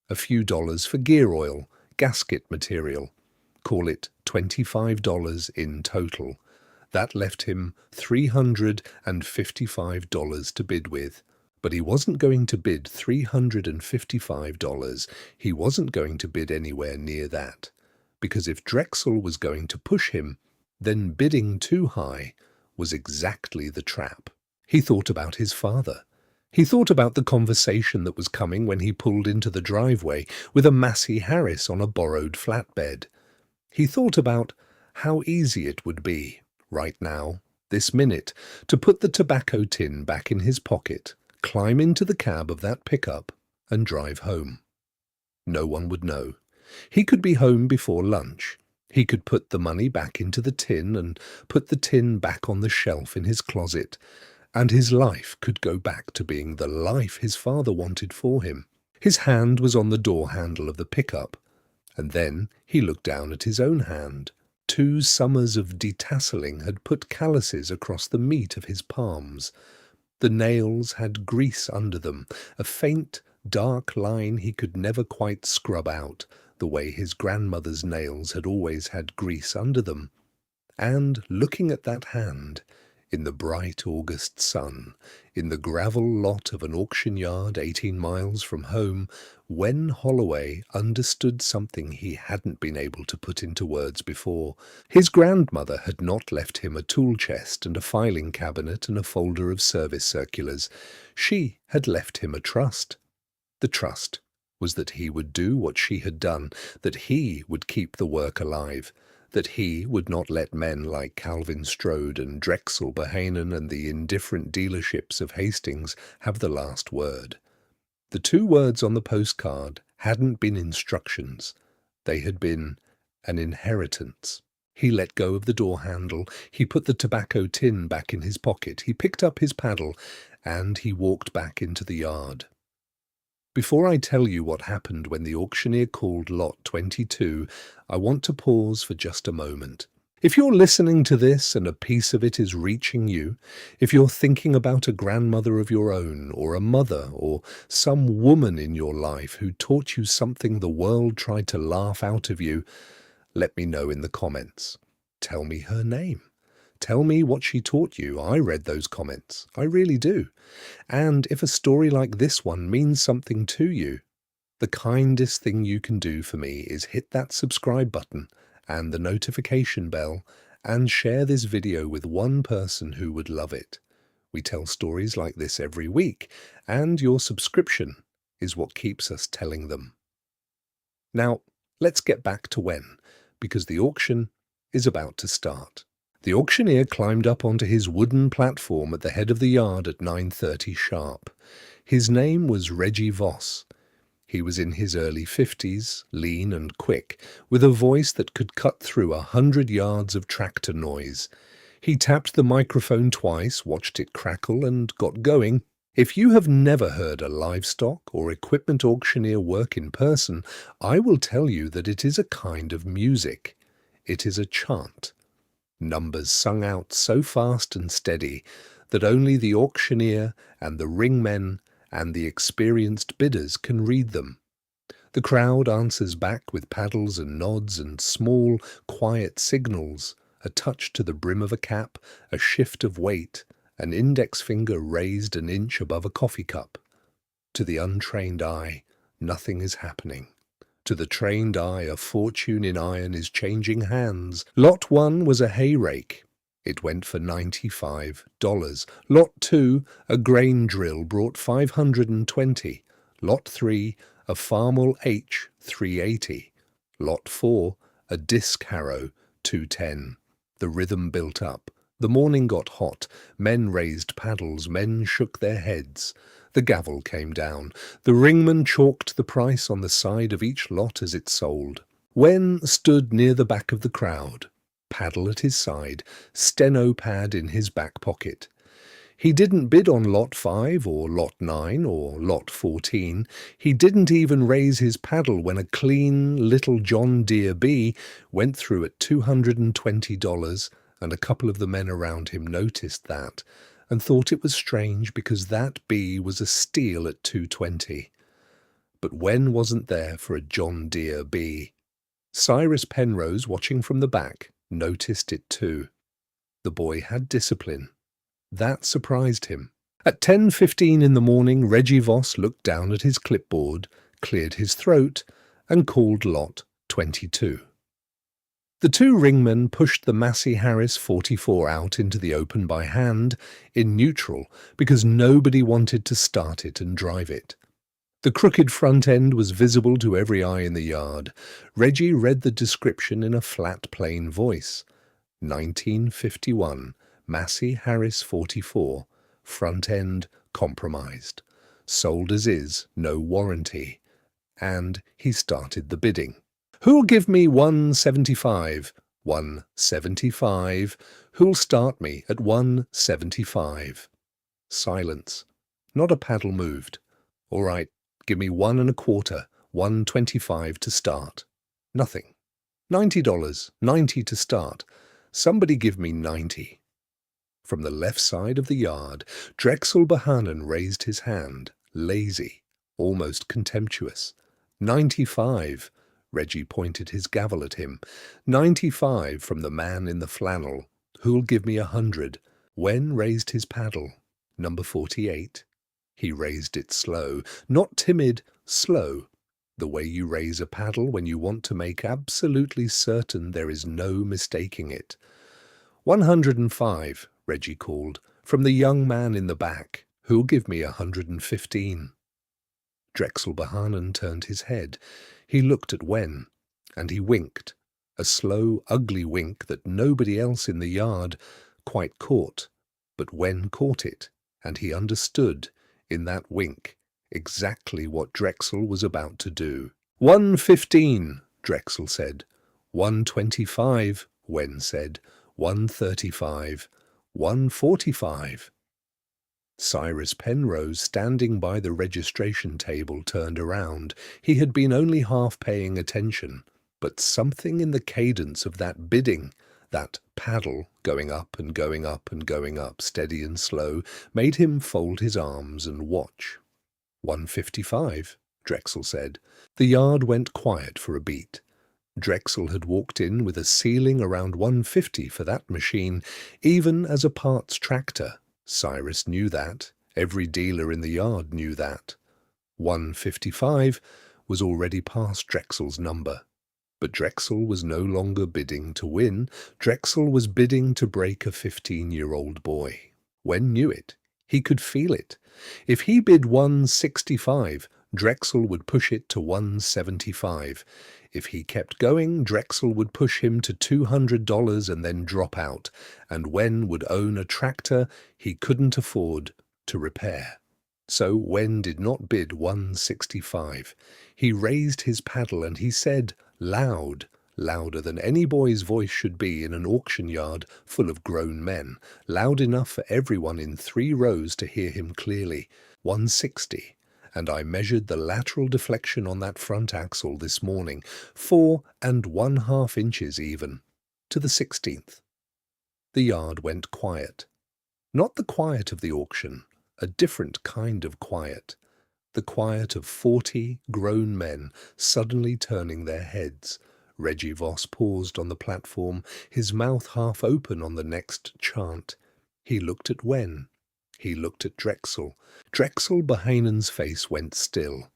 a few dollars for gear oil, gasket material, call it $25 in total. That left him $355 to bid with. But he wasn't going to bid $355. He wasn't going to bid anywhere near that. Because if Drexel was going to push him, then bidding too high was exactly the trap. He thought about his father. He thought about the conversation that was coming when he pulled into the driveway with a Massey-Harris on a borrowed flatbed. He thought about how easy it would be, right now, this minute, to put the tobacco tin back in his pocket, climb into the cab of that pickup, and drive home. No one would know. He could be home before lunch. He could put the money back into the tin and put the tin back on the shelf in his closet, and his life could go back to being the life his father wanted for him. His hand was on the door handle of the pickup, and then he looked down at his own hand. 2 summers of detasseling had put calluses across the meat of his palms. The nails had grease under them, a faint, dark line he could never quite scrub out, the way his grandmother's nails had always had grease under them. And looking at that hand, in the bright August sun, in the gravel lot of an auction yard 18 miles from home, Wendell Holloway understood something he hadn't been able to put into words before. His grandmother had not left him a tool chest and a filing cabinet and a folder of service circulars. She had left him a trust. The trust was that he would do what she had done, that he would keep the work alive, that he would not let men like Calvin Strode and Drexel Bohannon and the indifferent dealerships of Hastings have the last word. The 2 words on the postcard hadn't been instructions. They had been an inheritance. He let go of the door handle, he put the tobacco tin back in his pocket, he picked up his paddle, and he walked back into the yard. Before I tell you what happened when the auctioneer called lot 22, I want to pause for just a moment. If you're listening to this and a piece of it is reaching you, if you're thinking about a grandmother of your own, or a mother, or some woman in your life who taught you something the world tried to laugh out of you, let me know in the comments. Tell me her name. Tell me what she taught you. I read those comments. I really do. And if a story like this one means something to you, the kindest thing you can do for me is hit that subscribe button and the notification bell and share this video with one person who would love it. We tell stories like this every week, and your subscription is what keeps us telling them. Now, let's get back to when, because the auction is about to start. The auctioneer climbed up onto his wooden platform at the head of the yard at 9:30 sharp. His name was Reggie Voss. He was in his early 50s, lean and quick, with a voice that could cut through 100 yards of tractor noise. He tapped the microphone twice, watched it crackle, and got going. If you have never heard a livestock or equipment auctioneer work in person, I will tell you that it is a kind of music. It is a chant. Numbers sung out so fast and steady that only the auctioneer and the ringmen and the experienced bidders can read them. The crowd answers back with paddles and nods and small, quiet signals, a touch to the brim of a cap, a shift of weight, an index finger raised an inch above a coffee cup. To the untrained eye, nothing is happening. To the trained eye, a fortune in iron is changing hands. Lot 1 was a hay rake. It went for $95. Lot 2, a grain drill, brought $520. Lot 3, a Farmall H, $380. Lot 4, a disc harrow, $210. The rhythm built up. The morning got hot. Men raised paddles. Men shook their heads. The gavel came down. The ringman chalked the price on the side of each lot as it sold. Wen stood near the back of the crowd, paddle at his side, steno pad in his back pocket. He didn't bid on lot 5 or lot 9 or lot 14. He didn't even raise his paddle when a clean little John Deere bee went through at $220, and a couple of the men around him noticed that and thought it was strange because that bee was a steal at $220. But Wen wasn't there for a John Deere bee. Cyrus Penrose, watching from the back, noticed it too. The boy had discipline. That surprised him. At 10:15 in the morning, Reggie Voss looked down at his clipboard, cleared his throat, and called lot 22. The two ringmen pushed the Massey-Harris 44 out into the open by hand, in neutral, because nobody wanted to start it and drive it. The crooked front end was visible to every eye in the yard. Reggie read the description in a flat, plain voice. 1951, Massey-Harris 44, front end compromised. Sold as is, no warranty. And he started the bidding. Who'll give me 175? 175. Who'll start me at 175? Silence. Not a paddle moved. All right, give me 1 1/4, 125 to start. Nothing. $90, 90 to start. Somebody give me 90. From the left side of the yard, Drexel Bohannon raised his hand, lazy, almost contemptuous. 95. Reggie pointed his gavel at him. 95 from the man in the flannel. Who'll give me 100? Wen raised his paddle. Number 48. He raised it slow, not timid, slow. The way you raise a paddle when you want to make absolutely certain there is no mistaking it. 105, Reggie called, from the young man in the back. Who'll give me 115? Drexel Bohannon turned his head. He looked at Wen, and he winked, a slow, ugly wink that nobody else in the yard quite caught. But Wen caught it, and he understood, in that wink, exactly what Drexel was about to do. 115, Drexel said. 125, Wen said. 135, 145. Cyrus Penrose, standing by the registration table, turned around. He had been only half paying attention, but something in the cadence of that bidding, that paddle going up and going up and going up, steady and slow, made him fold his arms and watch. 155, Drexel said. The yard went quiet for a beat. Drexel had walked in with a ceiling around 150 for that machine, even as a parts tractor. Cyrus knew that. Every dealer in the yard knew that. 155 was already past Drexel's number. But Drexel was no longer bidding to win. Drexel was bidding to break a 15-year-old boy. Wen knew it. He could feel it. If he bid 165, Drexel would push it to 175. If he kept going, Drexel would push him to $200 and then drop out, and Wen would own a tractor he couldn't afford to repair. So Wen did not bid 165. He raised his paddle and he said, loud, louder than any boy's voice should be in an auction yard full of grown men, loud enough for everyone in 3 rows to hear him clearly, 160. And I measured the lateral deflection on that front axle this morning, 4 1/2 inches even, to the 16th. The yard went quiet. Not the quiet of the auction, a different kind of quiet. The quiet of 40 grown men suddenly turning their heads. Reggie Voss paused on the platform, his mouth half open on the next chant. He looked at Wen. He looked at Drexel. Drexel Bohannon's face went still,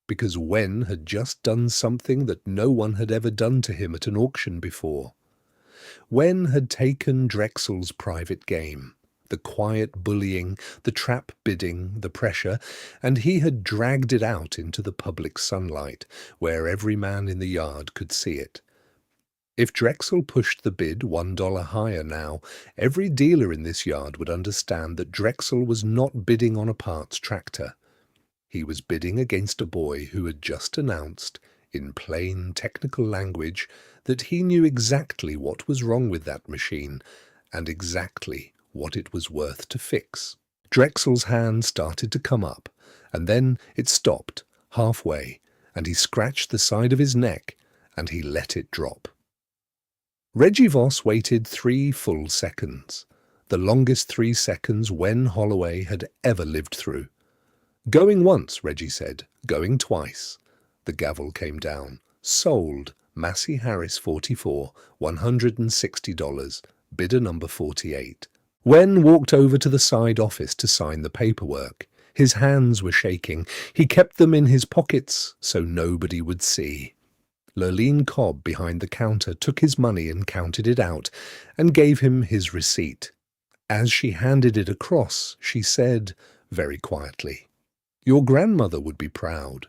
because Wen had just done something that no one had ever done to him at an auction before. Wen had taken Drexel's private game, the quiet bullying, the trap bidding, the pressure, and he had dragged it out into the public sunlight, where every man in the yard could see it. If Drexel pushed the bid $1 higher now, every dealer in this yard would understand that Drexel was not bidding on a parts tractor. He was bidding against a boy who had just announced, in plain technical language, that he knew exactly what was wrong with that machine, and exactly what it was worth to fix. Drexel's hand started to come up, and then it stopped, halfway, and he scratched the side of his neck, and he let it drop. Reggie Voss waited 3 full seconds, the longest 3 seconds Wendell Holloway had ever lived through. Going once, Reggie said. Going twice. The gavel came down. Sold. Massey-Harris 44, $160. Bidder number 48. Wen walked over to the side office to sign the paperwork. His hands were shaking. He kept them in his pockets so nobody would see. Lurleen Cobb behind the counter took his money and counted it out, and gave him his receipt. As she handed it across, she said, very quietly, "Your grandmother would be proud."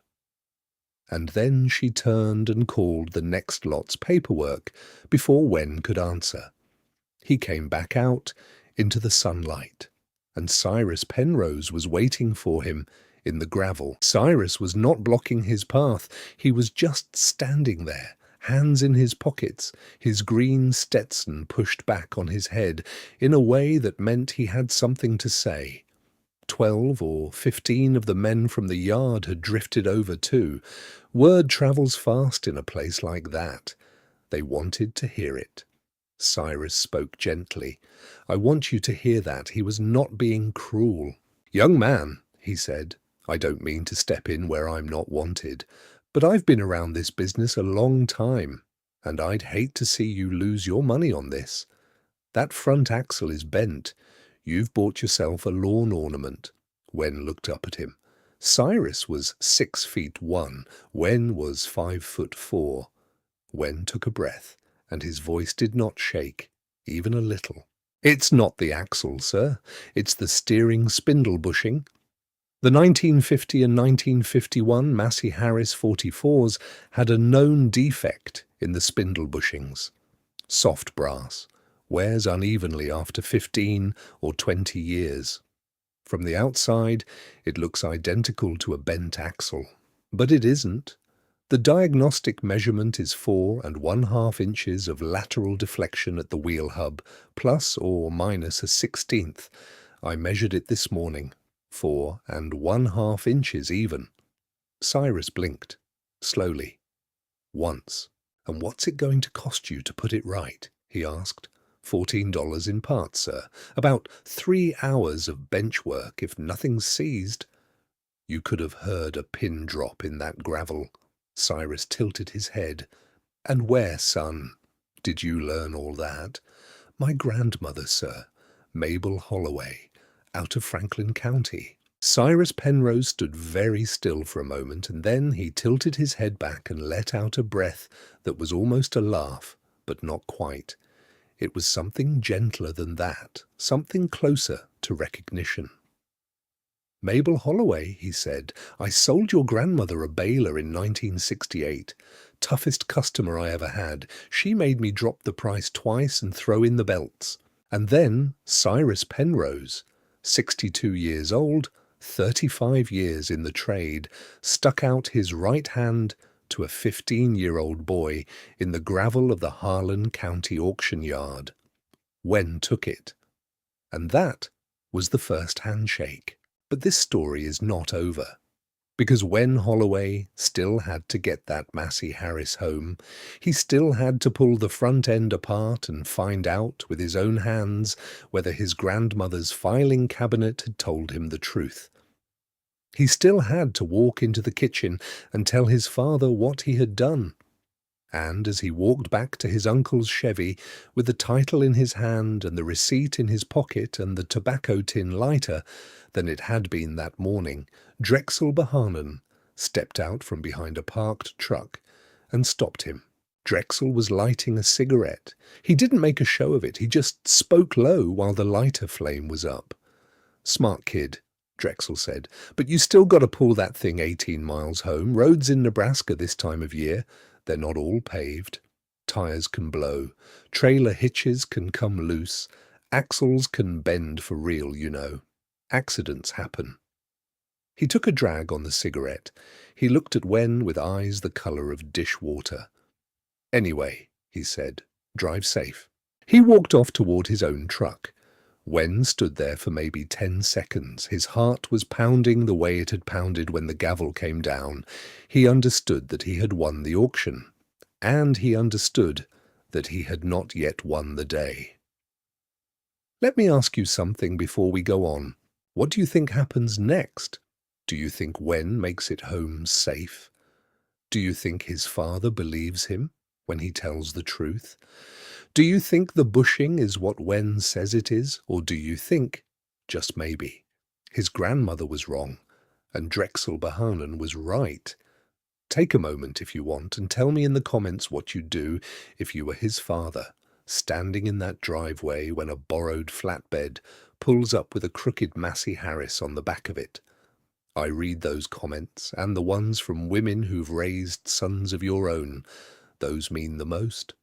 And then she turned and called the next lot's paperwork before Wen could answer. He came back out into the sunlight, and Cyrus Penrose was waiting for him in the gravel. Cyrus was not blocking his path. He was just standing there, hands in his pockets, his green Stetson pushed back on his head in a way that meant he had something to say. 12 or 15 of the men from the yard had drifted over too. Word travels fast in a place like that. They wanted to hear it. Cyrus spoke gently. "I want you to hear that. He was not being cruel." "Young man," he said, "I don't mean to step in where I'm not wanted, but I've been around this business a long time, and I'd hate to see you lose your money on this. That front axle is bent. You've bought yourself a lawn ornament." Wen looked up at him. Cyrus was 6'1". Wen was 5'4". Wen took a breath, and his voice did not shake, even a little. "It's not the axle, sir. It's the steering spindle bushing. The 1950 and 1951 Massey-Harris 44s had a known defect in the spindle bushings. Soft brass, wears unevenly after 15 or 20 years. From the outside, it looks identical to a bent axle, but it isn't. The diagnostic measurement is 4 1/2 inches of lateral deflection at the wheel hub, plus or minus a 1/16. I measured it this morning, 4 1/2 inches even. Cyrus blinked, slowly, once. "And what's it going to cost you to put it right?" he asked. $14 in parts, sir. About 3 hours of bench work if nothing's seized." You could have heard a pin drop in that gravel. Cyrus tilted his head. "And where, son, did you learn all that?" "My grandmother, sir, Mabel Holloway, out of Franklin County." Cyrus Penrose stood very still for a moment, and then he tilted his head back and let out a breath that was almost a laugh, but not quite. It was something gentler than that, something closer to recognition. "Mabel Holloway," he said, "I sold your grandmother a baler in 1968. Toughest customer I ever had. She made me drop the price twice and throw in the belts." And then Cyrus Penrose, 62 years old, 35 years in the trade, stuck out his right hand to a 15-year-old boy in the gravel of the Harlan County auction yard. Wen took it. And that was the first handshake. But this story is not over, because Wen Holloway still had to get that Massey-Harris home. He still had to pull the front end apart and find out with his own hands whether his grandmother's filing cabinet had told him the truth. He still had to walk into the kitchen and tell his father what he had done. And as he walked back to his uncle's Chevy with the title in his hand and the receipt in his pocket and the tobacco tin lighter than it had been that morning, Drexel Bohannon stepped out from behind a parked truck and stopped him. Drexel was lighting a cigarette. He didn't make a show of it. He just spoke low while the lighter flame was up. "Smart kid," Drexel said, "but you still got to pull that thing 18 miles home. Roads in Nebraska this time of year, they're not all paved. Tires can blow. Trailer hitches can come loose. Axles can bend for real, you know. Accidents happen." He took a drag on the cigarette. He looked at Wen with eyes the color of dishwater. "Anyway," he said, "drive safe." He walked off toward his own truck. Wen stood there for maybe 10 seconds. His heart was pounding the way it had pounded when the gavel came down. He understood that he had won the auction, and he understood that he had not yet won the day. "Let me ask you something before we go on. What do you think happens next? Do you think Wen makes it home safe? Do you think his father believes him when he tells the truth? Do you think the bushing is what Wen says it is, or do you think, just maybe, his grandmother was wrong and Drexel Bohannon was right? Take a moment if you want and tell me in the comments what you'd do if you were his father, standing in that driveway when a borrowed flatbed pulls up with a crooked Massey-Harris on the back of it. I read those comments, and the ones from women who've raised sons of your own. Those mean the most.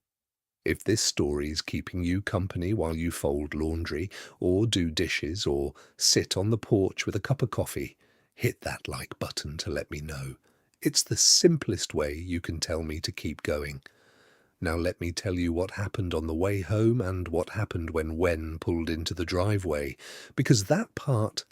If this story's keeping you company while you fold laundry, or do dishes, or sit on the porch with a cup of coffee, hit that like button to let me know. It's the simplest way you can tell me to keep going. Now let me tell you what happened on the way home and what happened when Wen pulled into the driveway, because that part,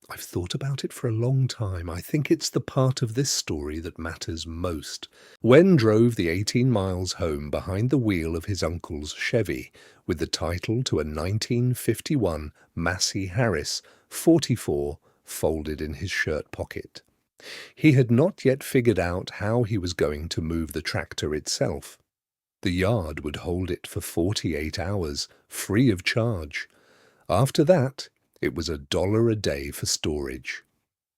I've thought about it for a long time. I think it's the part of this story that matters most. Wen drove the 18 miles home behind the wheel of his uncle's Chevy, with the title to a 1951 Massey-Harris 44 folded in his shirt pocket. He had not yet figured out how he was going to move the tractor itself. The yard would hold it for 48 hours, free of charge. After that, it was $1 a day for storage.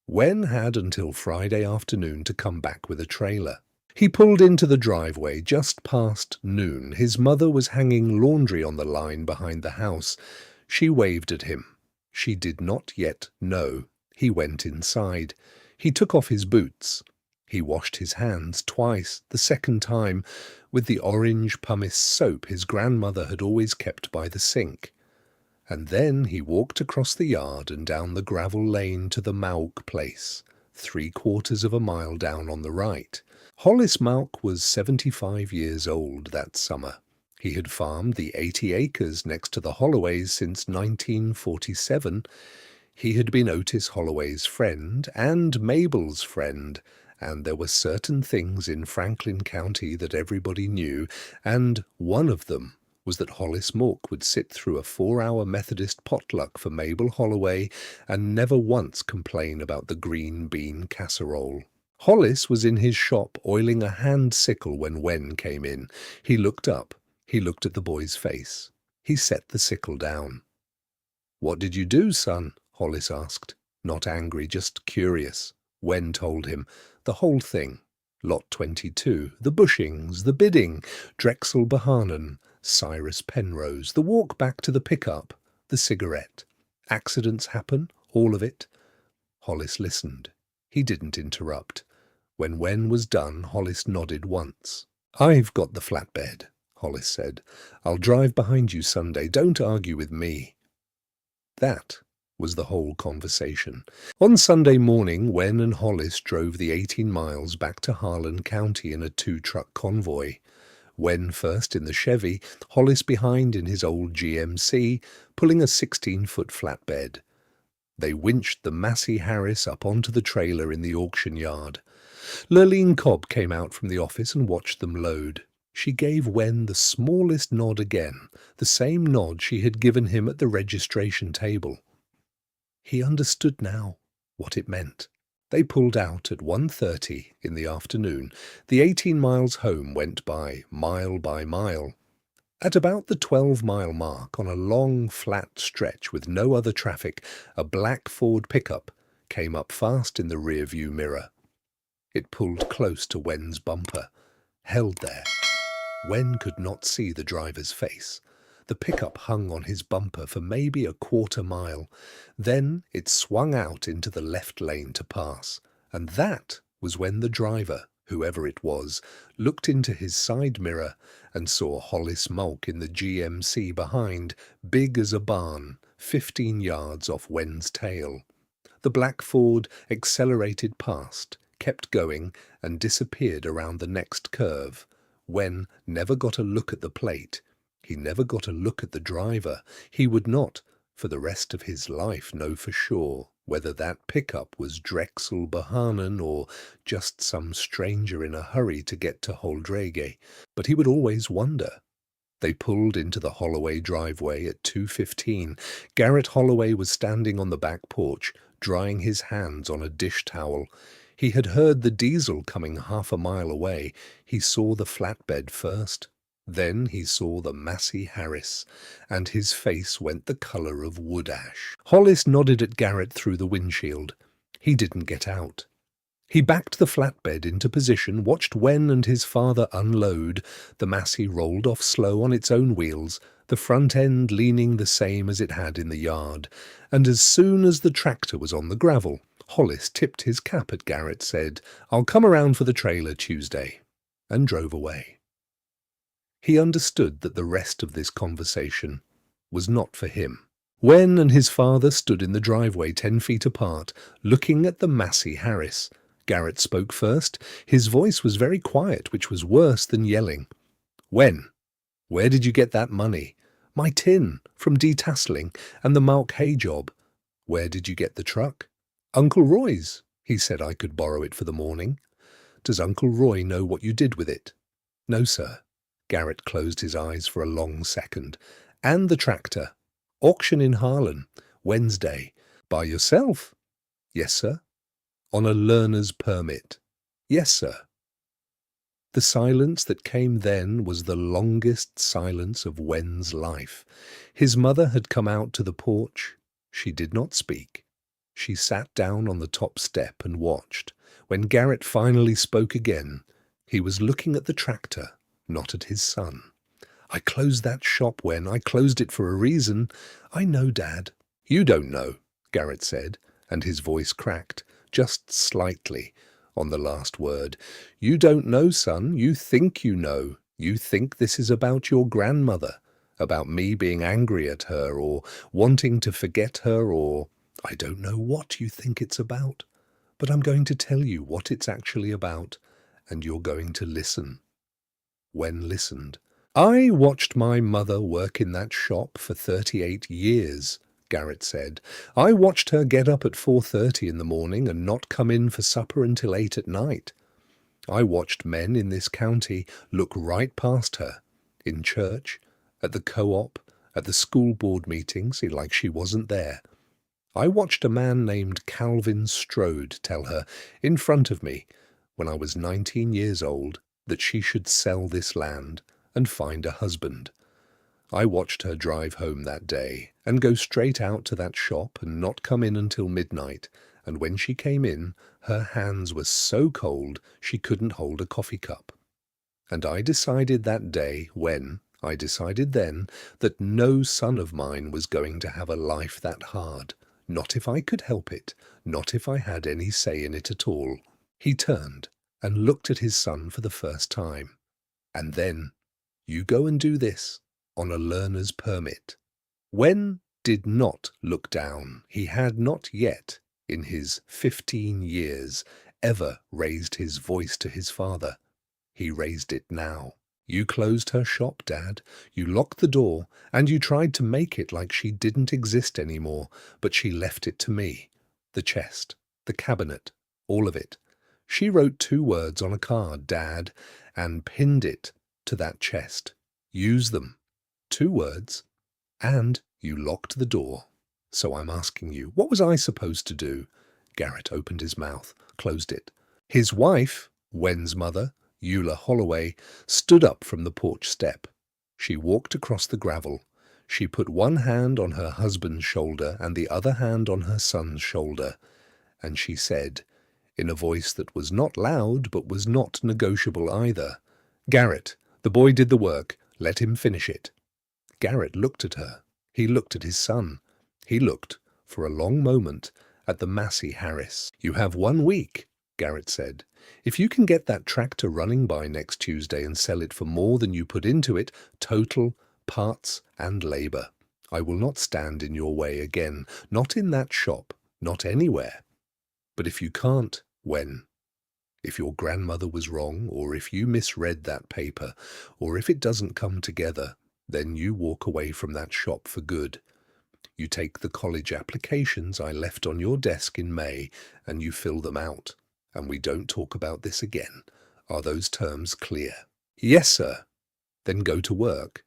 Wen had until Friday afternoon to come back with a trailer. He pulled into the driveway just past noon. His mother was hanging laundry on the line behind the house. She waved at him. She did not yet know. He went inside. He took off his boots. He washed his hands twice, the second time, with the orange pumice soap his grandmother had always kept by the sink. And then he walked across the yard and down the gravel lane to the Mauk place, 3/4 of a mile down on the right. Hollis Mauk was 75 years old that summer. He had farmed the 80 acres next to the Holloways since 1947. He had been Otis Holloway's friend and Mabel's friend, and there were certain things in Franklin County that everybody knew, and one of them was that Hollis Mauk would sit through a 4-hour Methodist potluck for Mabel Holloway and never once complain about the green bean casserole. Hollis was in his shop oiling a hand sickle when Wen came in. He looked up. He looked at the boy's face. He set the sickle down. "What did you do, son?" Hollis asked. Not angry, just curious. Wen told him. The whole thing. Lot 22, the bushings, the bidding, Drexel Bohannon, Cyrus Penrose, the walk back to the pickup, the cigarette. Accidents happen, all of it. Hollis listened. He didn't interrupt. When Wen was done, Hollis nodded once. "I've got the flatbed," Hollis said. "I'll drive behind you Sunday. Don't argue with me." That was the whole conversation. On Sunday morning, Wen and Hollis drove the 18 miles back to Harlan County in a 2-truck convoy. Wen first in the Chevy, Hollis behind in his old GMC, pulling a 16-foot flatbed. They winched the Massey-Harris up onto the trailer in the auction yard. Lurleen Cobb came out from the office and watched them load. She gave Wen the smallest nod again, the same nod she had given him at the registration table. He understood now what it meant. They pulled out at 1:30 in the afternoon. The 18 miles home went by mile. At about the 12-mile mark, on a long, flat stretch with no other traffic, a black Ford pickup came up fast in the rear-view mirror. It pulled close to Wen's bumper, held there. Wen could not see the driver's face. The pickup hung on his bumper for maybe a 1/4 mile. Then it swung out into the left lane to pass. And that was when the driver, whoever it was, looked into his side mirror and saw Hollis Mauk in the GMC behind, big as a barn, 15 yards off Wen's tail. The black Ford accelerated past, kept going, and disappeared around the next curve. Wen never got a look at the plate. He never got a look at the driver. He would not, for the rest of his life, know for sure whether that pickup was Drexel Bohannon or just some stranger in a hurry to get to Holdrege. But he would always wonder. They pulled into the Holloway driveway at 2:15. Garrett Holloway was standing on the back porch, drying his hands on a dish towel. He had heard the diesel coming 1/2 mile away. He saw the flatbed first. Then he saw the Massey-Harris, and his face went the color of wood ash. Hollis nodded at Garrett through the windshield. He didn't get out. He backed the flatbed into position, watched Wen and his father unload. The Massey rolled off slow on its own wheels, the front end leaning the same as it had in the yard. And as soon as the tractor was on the gravel, Hollis tipped his cap at Garrett, said, "I'll come around for the trailer Tuesday," and drove away. He understood that the rest of this conversation was not for him. Wen and his father stood in the driveway 10 feet apart, looking at the Massey-Harris. Garrett spoke first. His voice was very quiet, which was worse than yelling. "Wen, where did you get that money?" "My tin, from detasseling, and the Mark Hay job." "Where did you get the truck?" "Uncle Roy's. He said I could borrow it for the morning." "Does Uncle Roy know what you did with it?" "No, sir." Garrett closed his eyes for a long second. "And the tractor?" "Auction in Harlan. Wednesday." "By yourself?" "Yes, sir." "On a learner's permit?" "Yes, sir." The silence that came then was the longest silence of Wen's life. His mother had come out to the porch. She did not speak. She sat down on the top step and watched. When Garrett finally spoke again, he was looking at the tractor, not at his son. "I closed that shop, Wen. I closed it for a reason." "I know, Dad." "You don't know," Garrett said, and his voice cracked, just slightly, on the last word. "You don't know, son. You think you know. You think this is about your grandmother, about me being angry at her, or wanting to forget her, or I don't know what you think it's about. But I'm going to tell you what it's actually about, and you're going to listen." Wen listened. "I watched my mother work in that shop for 38 years, Garrett said. "I watched her get up at 4:30 in the morning and not come in for supper until 8 at night. I watched men in this county look right past her, in church, at the co-op, at the school board meetings, like she wasn't there. I watched a man named Calvin Strode tell her, in front of me, when I was 19 years old, that she should sell this land and find a husband. I watched her drive home that day and go straight out to that shop and not come in until midnight, and when she came in, her hands were so cold she couldn't hold a coffee cup. And I decided that day, I decided then, that no son of mine was going to have a life that hard, not if I could help it, not if I had any say in it at all." He turned and looked at his son for the first time. "And then, you go and do this, on a learner's permit." Wen did not look down. He had not yet, in his 15 years, ever raised his voice to his father. He raised it now. "You closed her shop, Dad. You locked the door, and you tried to make it like she didn't exist anymore, but she left it to me. The chest, the cabinet, all of it. She wrote 2 words on a card, Dad, and pinned it to that chest. Use them. 2 words. And you locked the door. So I'm asking you, what was I supposed to do?" Garrett opened his mouth, closed it. His wife, Wen's mother, Eula Holloway, stood up from the porch step. She walked across the gravel. She put one hand on her husband's shoulder and the other hand on her son's shoulder, and she said, in a voice that was not loud but was not negotiable either, "Garrett, the boy did the work. Let him finish it." Garrett looked at her. He looked at his son. He looked, for a long moment, at the Massey-Harris. "You have 1 week," Garrett said. "If you can get that tractor running by next Tuesday and sell it for more than you put into it, total, parts, and labor, I will not stand in your way again, not in that shop, not anywhere. But if you can't, if your grandmother was wrong, or if you misread that paper, or if it doesn't come together, then you walk away from that shop for good. You take the college applications I left on your desk in May, and you fill them out, and we don't talk about this again. Are those terms clear?" "Yes, sir." "Then go to work."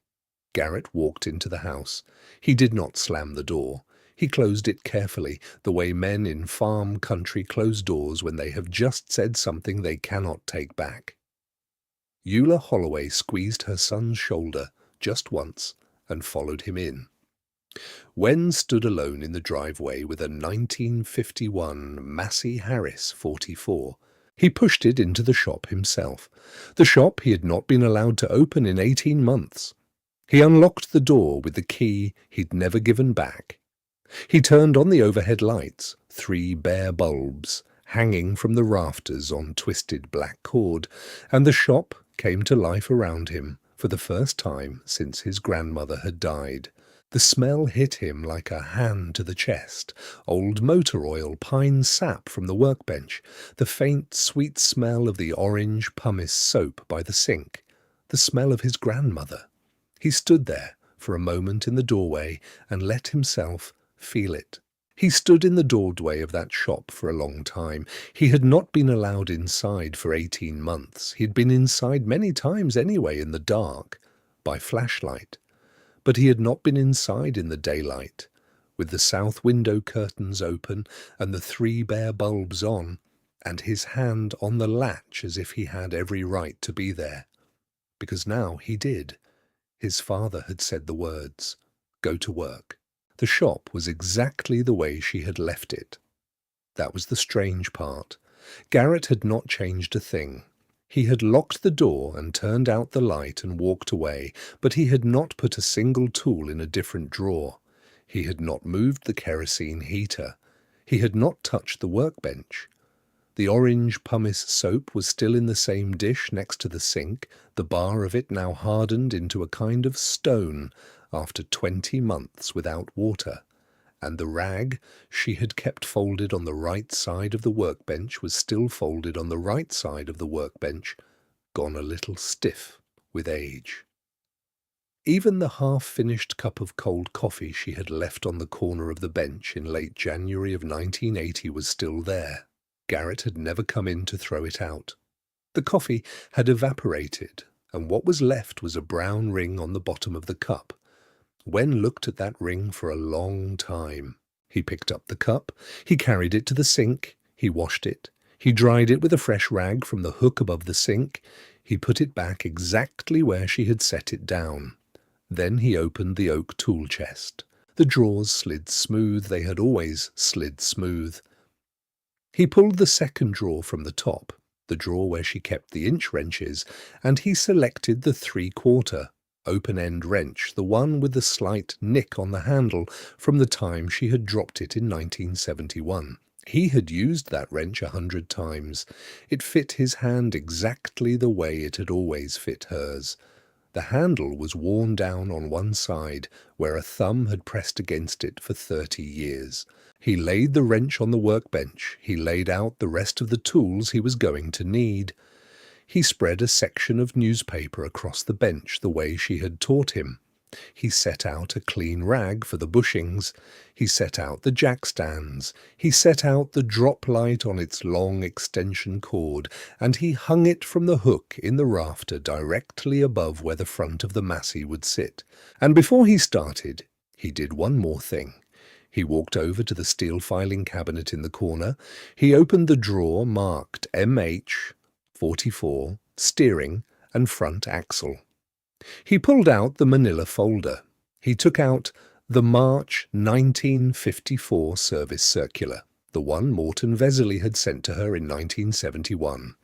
Garrett walked into the house. He did not slam the door. He closed it carefully, the way men in farm country close doors when they have just said something they cannot take back. Eula Holloway squeezed her son's shoulder just once and followed him in. Wen stood alone in the driveway with a 1951 Massey-Harris 44. He pushed it into the shop himself, the shop he had not been allowed to open in 18 months. He unlocked the door with the key he'd never given back. He turned on the overhead lights, 3 bare bulbs, hanging from the rafters on twisted black cord, and the shop came to life around him for the first time since his grandmother had died. The smell hit him like a hand to the chest. Old motor oil, pine sap from the workbench, the faint, sweet smell of the orange pumice soap by the sink, the smell of his grandmother. He stood there for a moment in the doorway and let himself feel it. He stood in the doorway of that shop for a long time. He had not been allowed inside for 18 months. He had been inside many times anyway in the dark, by flashlight. But he had not been inside in the daylight, with the south window curtains open and the 3 bare bulbs on, and his hand on the latch as if he had every right to be there. Because now he did. His father had said the words, "Go to work." The shop was exactly the way she had left it. That was the strange part. Garrett had not changed a thing. He had locked the door and turned out the light and walked away, but he had not put a single tool in a different drawer. He had not moved the kerosene heater. He had not touched the workbench. The orange pumice soap was still in the same dish next to the sink, the bar of it now hardened into a kind of stone after 20 months without water, and the rag she had kept folded on the right side of the workbench was still folded on the right side of the workbench, gone a little stiff with age. Even the half-finished cup of cold coffee she had left on the corner of the bench in late January of 1980 was still there. Garrett had never come in to throw it out. The coffee had evaporated, and what was left was a brown ring on the bottom of the cup. Wen looked at that ring for a long time. He picked up the cup, he carried it to the sink, he washed it, he dried it with a fresh rag from the hook above the sink, he put it back exactly where she had set it down. Then he opened the oak tool chest. The drawers slid smooth, they had always slid smooth. He pulled the second drawer from the top, the drawer where she kept the inch wrenches, and he selected the 3/4 open-end wrench, the one with the slight nick on the handle from the time she had dropped it in 1971. He had used that wrench 100 times. It fit his hand exactly the way it had always fit hers. The handle was worn down on one side, where a thumb had pressed against it for 30 years. He laid the wrench on the workbench. He laid out the rest of the tools he was going to need. He spread a section of newspaper across the bench the way she had taught him. He set out a clean rag for the bushings. He set out the jackstands. He set out the drop light on its long extension cord, and he hung it from the hook in the rafter directly above where the front of the Massey would sit. And before he started, he did one more thing. He walked over to the steel filing cabinet in the corner. He opened the drawer marked MH 44, steering, and front axle. He pulled out the manila folder. He took out the March 1954 service circular, the one Morton Vesley had sent to her in 1971.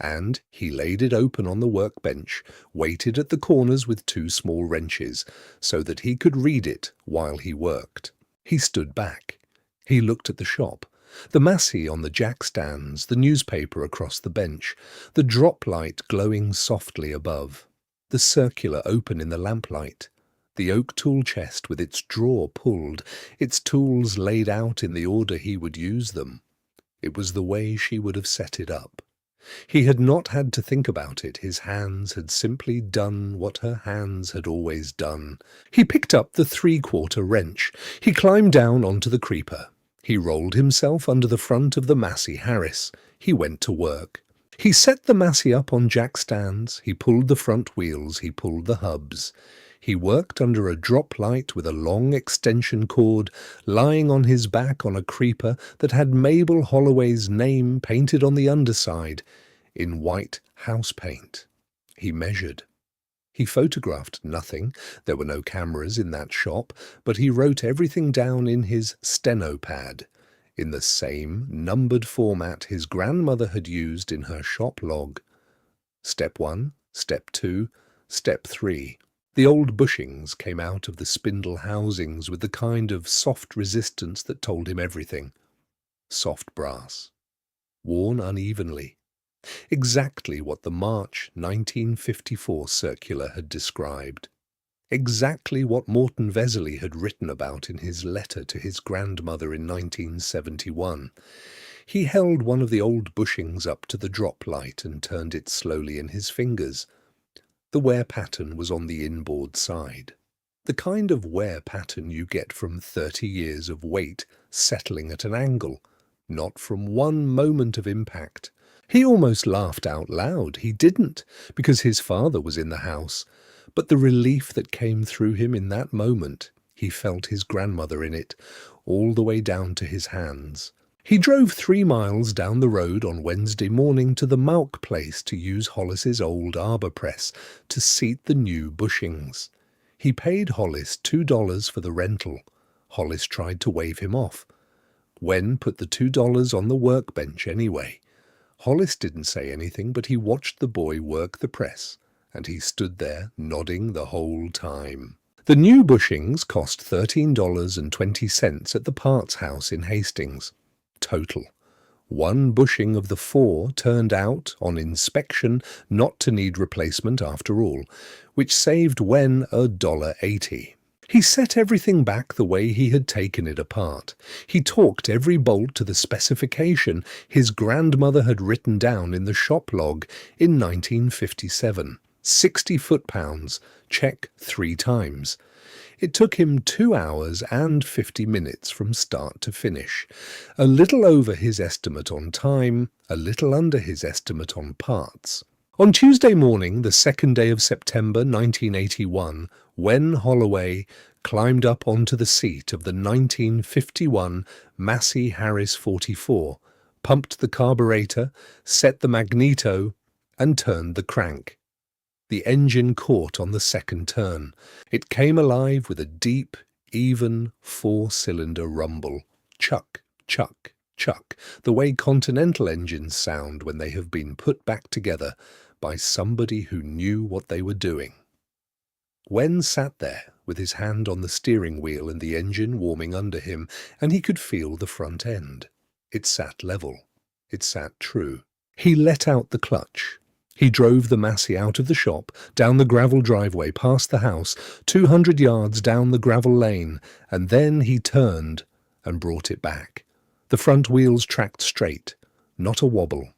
And he laid it open on the workbench, weighted at the corners with 2 small wrenches, so that he could read it while he worked. He stood back. He looked at the shop. The Massey on the jackstands, the newspaper across the bench, the drop light glowing softly above, the circular open in the lamplight, the oak tool chest with its drawer pulled, its tools laid out in the order he would use them. It was the way she would have set it up. He had not had to think about it. His hands had simply done what her hands had always done. He picked up the 3/4 wrench. He climbed down onto the creeper. He rolled himself under the front of the Massey-Harris. He went to work. He set the Massey up on jackstands. He pulled the front wheels. He pulled the hubs. He worked under a drop light with a long extension cord, lying on his back on a creeper that had Mabel Holloway's name painted on the underside in white house paint. He measured. He photographed nothing. There were no cameras in that shop, but he wrote everything down in his steno pad. in the same numbered format his grandmother had used in her shop log. Step 1, Step 2, Step 3. The old bushings came out of the spindle housings with the kind of soft resistance that told him everything. Soft brass. Worn unevenly. Exactly what the March 1954 circular had described. Exactly what Morton Vesley had written about in his letter to his grandmother in 1971. He held one of the old bushings up to the drop light and turned it slowly in his fingers. The wear pattern was on the inboard side. The kind of wear pattern you get from 30 years of weight settling at an angle, not from one moment of impact. He almost laughed out loud. He didn't, because his father was in the house. But the relief that came through him in that moment, he felt his grandmother in it, all the way down to his hands. He drove 3 miles down the road on Wednesday morning to the Mauk place to use Hollis's old arbor press to seat the new bushings. He paid Hollis $2 for the rental. Hollis tried to wave him off. Wen put the $2 on the workbench anyway. Hollis didn't say anything, but he watched the boy work the press, and he stood there nodding the whole time. The new bushings cost $13.20 at the parts house in Hastings. Total. 1 bushing of the 4 turned out, on inspection, not to need replacement after all, which saved Wen $1.80. He set everything back the way he had taken it apart. He torqued every bolt to the specification his grandmother had written down in the shop log in 1957. 60 foot-pounds, check 3 times. It took him 2 hours and 50 minutes from start to finish. A little over his estimate on time, a little under his estimate on parts. On Tuesday morning, the 2nd day of September 1981, Wen Holloway climbed up onto the seat of the 1951 Massey-Harris 44, pumped the carburetor, set the magneto, and turned the crank. The engine caught on the second turn. It came alive with a deep, even 4-cylinder rumble. Chuck, chuck, chuck, the way Continental engines sound when they have been put back together by somebody who knew what they were doing. Wen sat there with his hand on the steering wheel and the engine warming under him, and he could feel the front end. It sat level. It sat true. He let out the clutch. He drove the Massey out of the shop, down the gravel driveway, past the house, 200 yards down the gravel lane, and then he turned and brought it back. The front wheels tracked straight, not a wobble,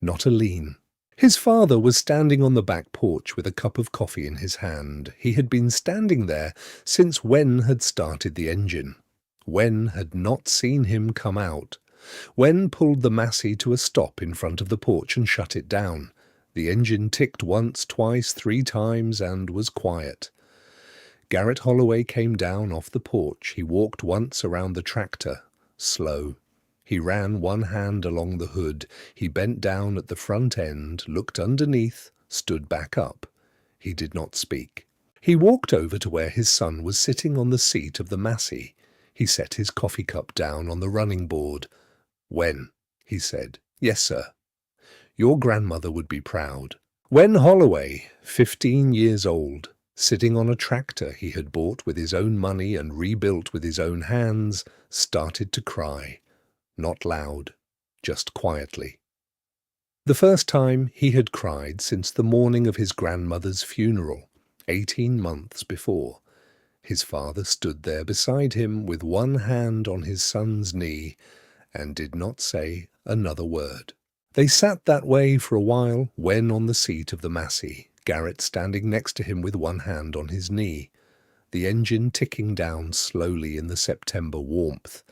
not a lean. His father was standing on the back porch with a cup of coffee in his hand. He had been standing there since Wen had started the engine. Wen had not seen him come out. Wen pulled the Massey to a stop in front of the porch and shut it down. The engine ticked once, twice, 3 times, and was quiet. Garrett Holloway came down off the porch. He walked once around the tractor, slow. He ran one hand along the hood. He bent down at the front end, looked underneath, stood back up. He did not speak. He walked over to where his son was sitting on the seat of the Massey. He set his coffee cup down on the running board. "Wen," he said. "Yes, sir." "Your grandmother would be proud." Wen Holloway, 15 years old, sitting on a tractor he had bought with his own money and rebuilt with his own hands, started to cry. Not loud, just quietly. The first time he had cried since the morning of his grandmother's funeral, 18 months before. His father stood there beside him with one hand on his son's knee and did not say another word. They sat that way for a while, Wen on the seat of the Massey, Garrett standing next to him with one hand on his knee, the engine ticking down slowly in the September warmth.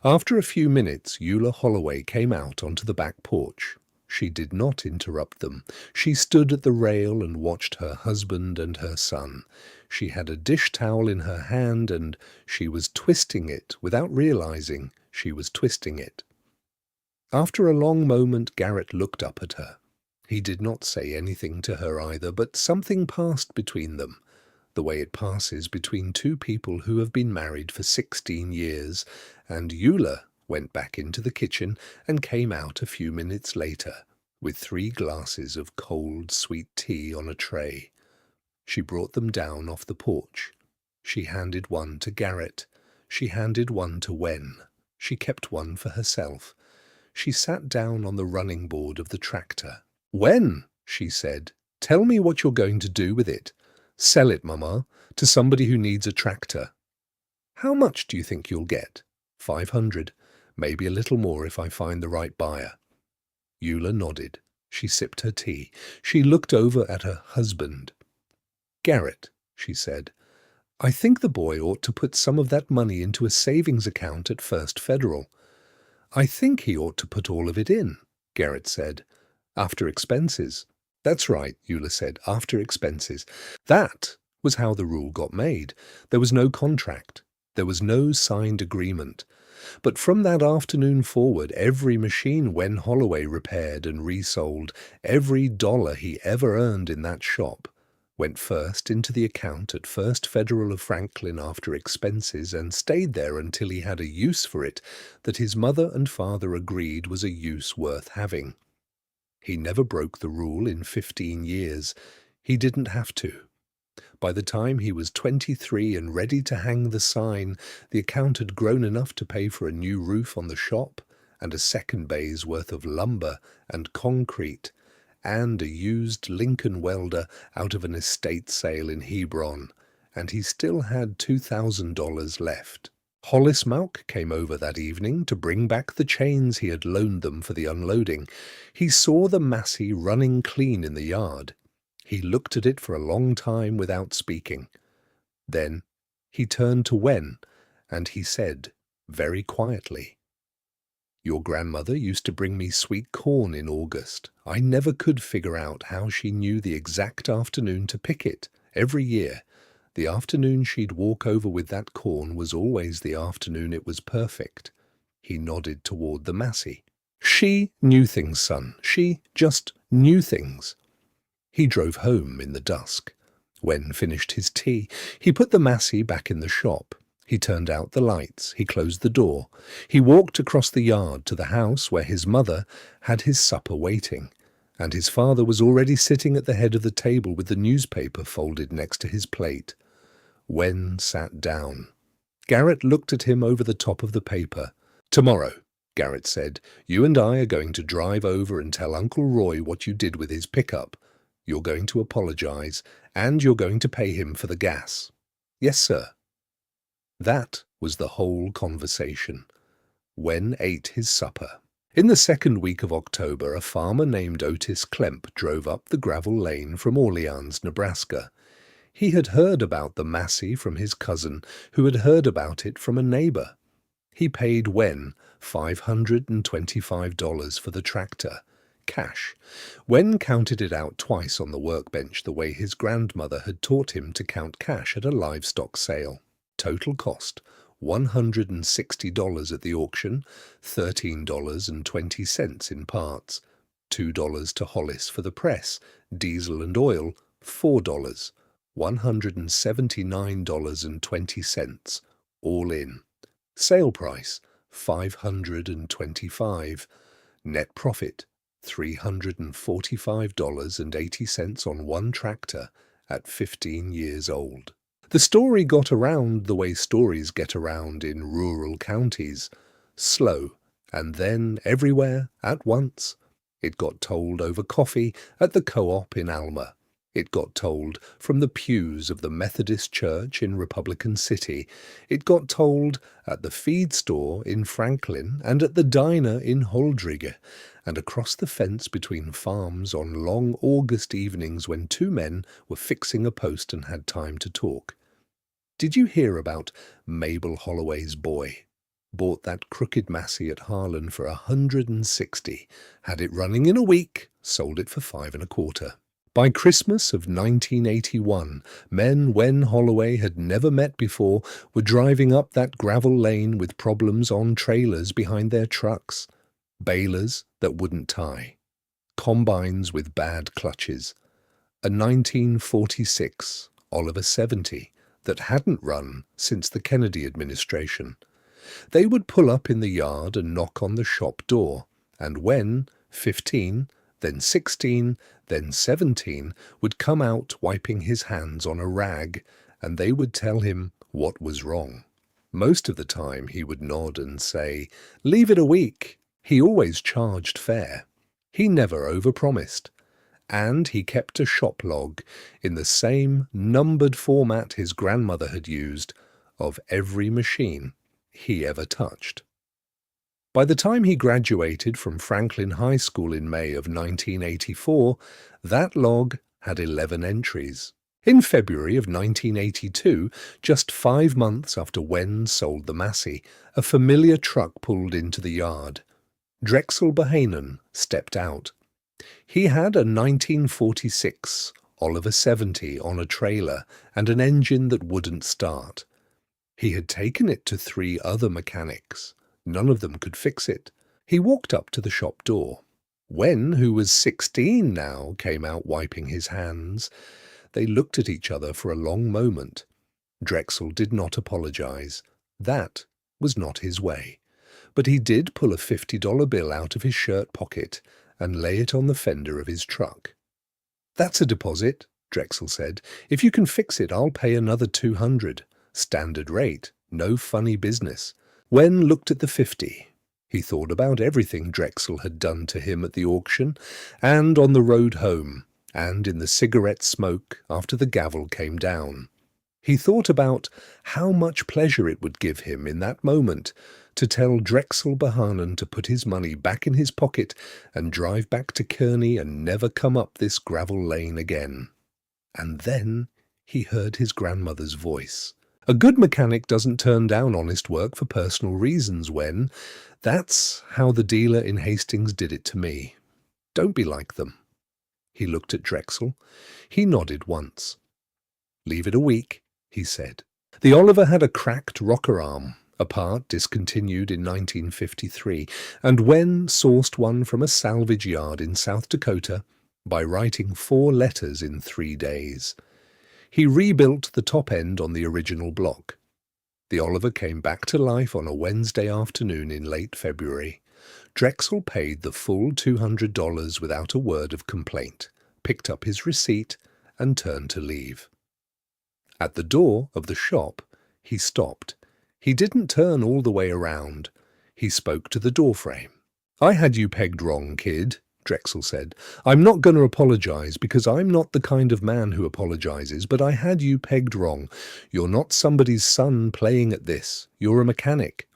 After a few minutes, Eula Holloway came out onto the back porch. She did not interrupt them. She stood at the rail and watched her husband and her son. She had a dish towel in her hand, and she was twisting it without realizing she was twisting it. After a long moment, Garrett looked up at her. He did not say anything to her either, but something passed between them, the way it passes between two people who have been married for 16 years, and Eula went back into the kitchen, and came out a few minutes later with 3 glasses of cold, sweet tea on a tray. She brought them down off the porch. She handed one to Garrett. She handed one to Wen. She kept one for herself. She sat down on the running board of the tractor. "Wen," she said, "tell me what you're going to do with it. Sell it, Mama, to somebody who needs a tractor. How much do you think you'll get?" "500. Maybe a little more if I find the right buyer." Eula nodded. She sipped her tea. She looked over at her husband. "Garrett," she said, "I think the boy ought to put some of that money into a savings account at First Federal." "I think he ought to put all of it in," Garrett said. "After expenses." "That's right," Eula said, "after expenses." That was how the rule got made. There was no contract. There was no signed agreement. But from that afternoon forward, every machine Wen Holloway repaired and resold, every dollar he ever earned in that shop, went first into the account at First Federal of Franklin after expenses and stayed there until he had a use for it that his mother and father agreed was a use worth having. He never broke the rule in 15 years. He didn't have to. By the time he was 23 and ready to hang the sign, the account had grown enough to pay for a new roof on the shop and a second bay's worth of lumber and concrete, and a used Lincoln welder out of an estate sale in Hebron, and he still had $2,000 left. Hollis Malk came over that evening to bring back the chains he had loaned them for the unloading. He saw the Massey running clean in the yard. He looked at it for a long time without speaking. Then he turned to Wen, and he said, very quietly, "Your grandmother used to bring me sweet corn in August. I never could figure out how she knew the exact afternoon to pick it. Every year, the afternoon she'd walk over with that corn was always the afternoon it was perfect." He nodded toward the Massey. "She knew things, son. She just knew things." He drove home in the dusk. Wen finished his tea. He put the Massey back in the shop. He turned out the lights. He closed the door. He walked across the yard to the house where his mother had his supper waiting, and his father was already sitting at the head of the table with the newspaper folded next to his plate. Wen sat down. Garrett looked at him over the top of the paper. "Tomorrow," Garrett said, "you and I are going to drive over and tell Uncle Roy what you did with his pickup. You're going to apologize, and you're going to pay him for the gas." "Yes, sir." That was the whole conversation. Wen ate his supper. In the second week of October, a farmer named Otis Klemp drove up the gravel lane from Orleans, Nebraska. He had heard about the Massey from his cousin, who had heard about it from a neighbor. He paid Wen $525 for the tractor, cash. Wen counted it out twice on the workbench the way his grandmother had taught him to count cash at a livestock sale. Total cost, $160 at the auction, $13.20 in parts, $2 to Hollis for the press, diesel and oil, $4, $179.20, all in. Sale price, $525. Net profit, $345.80 on one tractor at 15 years old. The story got around the way stories get around in rural counties. Slow, and then everywhere at once. It got told over coffee at the co-op in Alma. It got told from the pews of the Methodist Church in Republican City. It got told at the feed store in Franklin and at the diner in Holdrege, and across the fence between farms on long August evenings when two men were fixing a post and had time to talk. Did you hear about Mabel Holloway's boy? Bought that crooked Massey at Harlan for $160, had it running in a week, sold it for $5 1/4. By Christmas of 1981, men Wen Holloway had never met before were driving up that gravel lane with problems on trailers behind their trucks, balers that wouldn't tie, combines with bad clutches, a 1946 Oliver 70 that hadn't run since the Kennedy administration, They would pull up in the yard and knock on the shop door, and Wen, 15, then 16, then 17, would come out wiping his hands on a rag, and they would tell him what was wrong. Most of the time he would nod and say, "Leave it a week." He always charged fair. He never overpromised. And he kept a shop log in the same numbered format his grandmother had used of every machine he ever touched. By the time he graduated from Franklin High School in May of 1984, that log had 11 entries. In February of 1982, just 5 months after Wen sold the Massey, a familiar truck pulled into the yard. Drexel Bohannon stepped out. He had a 1946 Oliver 70 on a trailer and an engine that wouldn't start. He had taken it to 3 other mechanics. None of them could fix it. He walked up to the shop door. Wen, who was 16 now, came out wiping his hands. They looked at each other for a long moment. Drexel did not apologize. That was not his way. But he did pull a $50 bill out of his shirt pocket and lay it on the fender of his truck. "That's a deposit," Drexel said. "If you can fix it, I'll pay another $200. Standard rate, no funny business." Wen looked at the 50. He thought about everything Drexel had done to him at the auction, and on the road home, and in the cigarette smoke after the gavel came down. He thought about how much pleasure it would give him in that moment to tell Drexel Bohannon to put his money back in his pocket and drive back to Kearney and never come up this gravel lane again. And then he heard his grandmother's voice. "A good mechanic doesn't turn down honest work for personal reasons, Wen. That's how the dealer in Hastings did it to me. Don't be like them." He looked at Drexel. He nodded once. "Leave it a week," he said. The Oliver had a cracked rocker arm, a part discontinued in 1953, and Wen sourced one from a salvage yard in South Dakota by writing 4 letters in 3 days. He rebuilt the top end on the original block. The Oliver came back to life on a Wednesday afternoon in late February. Drexel paid the full $200 without a word of complaint, picked up his receipt, and turned to leave. At the door of the shop, he stopped. He didn't turn all the way around. He spoke to the doorframe. "I had you pegged wrong, kid," Drexel said. "I'm not going to apologize because I'm not the kind of man who apologizes, but I had you pegged wrong. You're not somebody's son playing at this. You're a mechanic."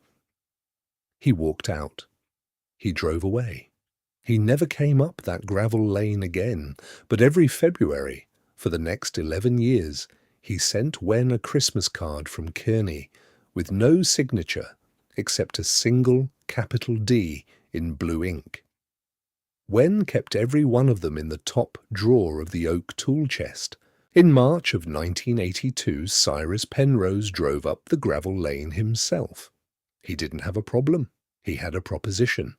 He walked out. He drove away. He never came up that gravel lane again, but every February, for the next 11 years, he sent Wen a Christmas card from Kearney with no signature except a single capital D in blue ink. Wen kept every one of them in the top drawer of the oak tool chest. In March of 1982, Cyrus Penrose drove up the gravel lane himself. He didn't have a problem. He had a proposition.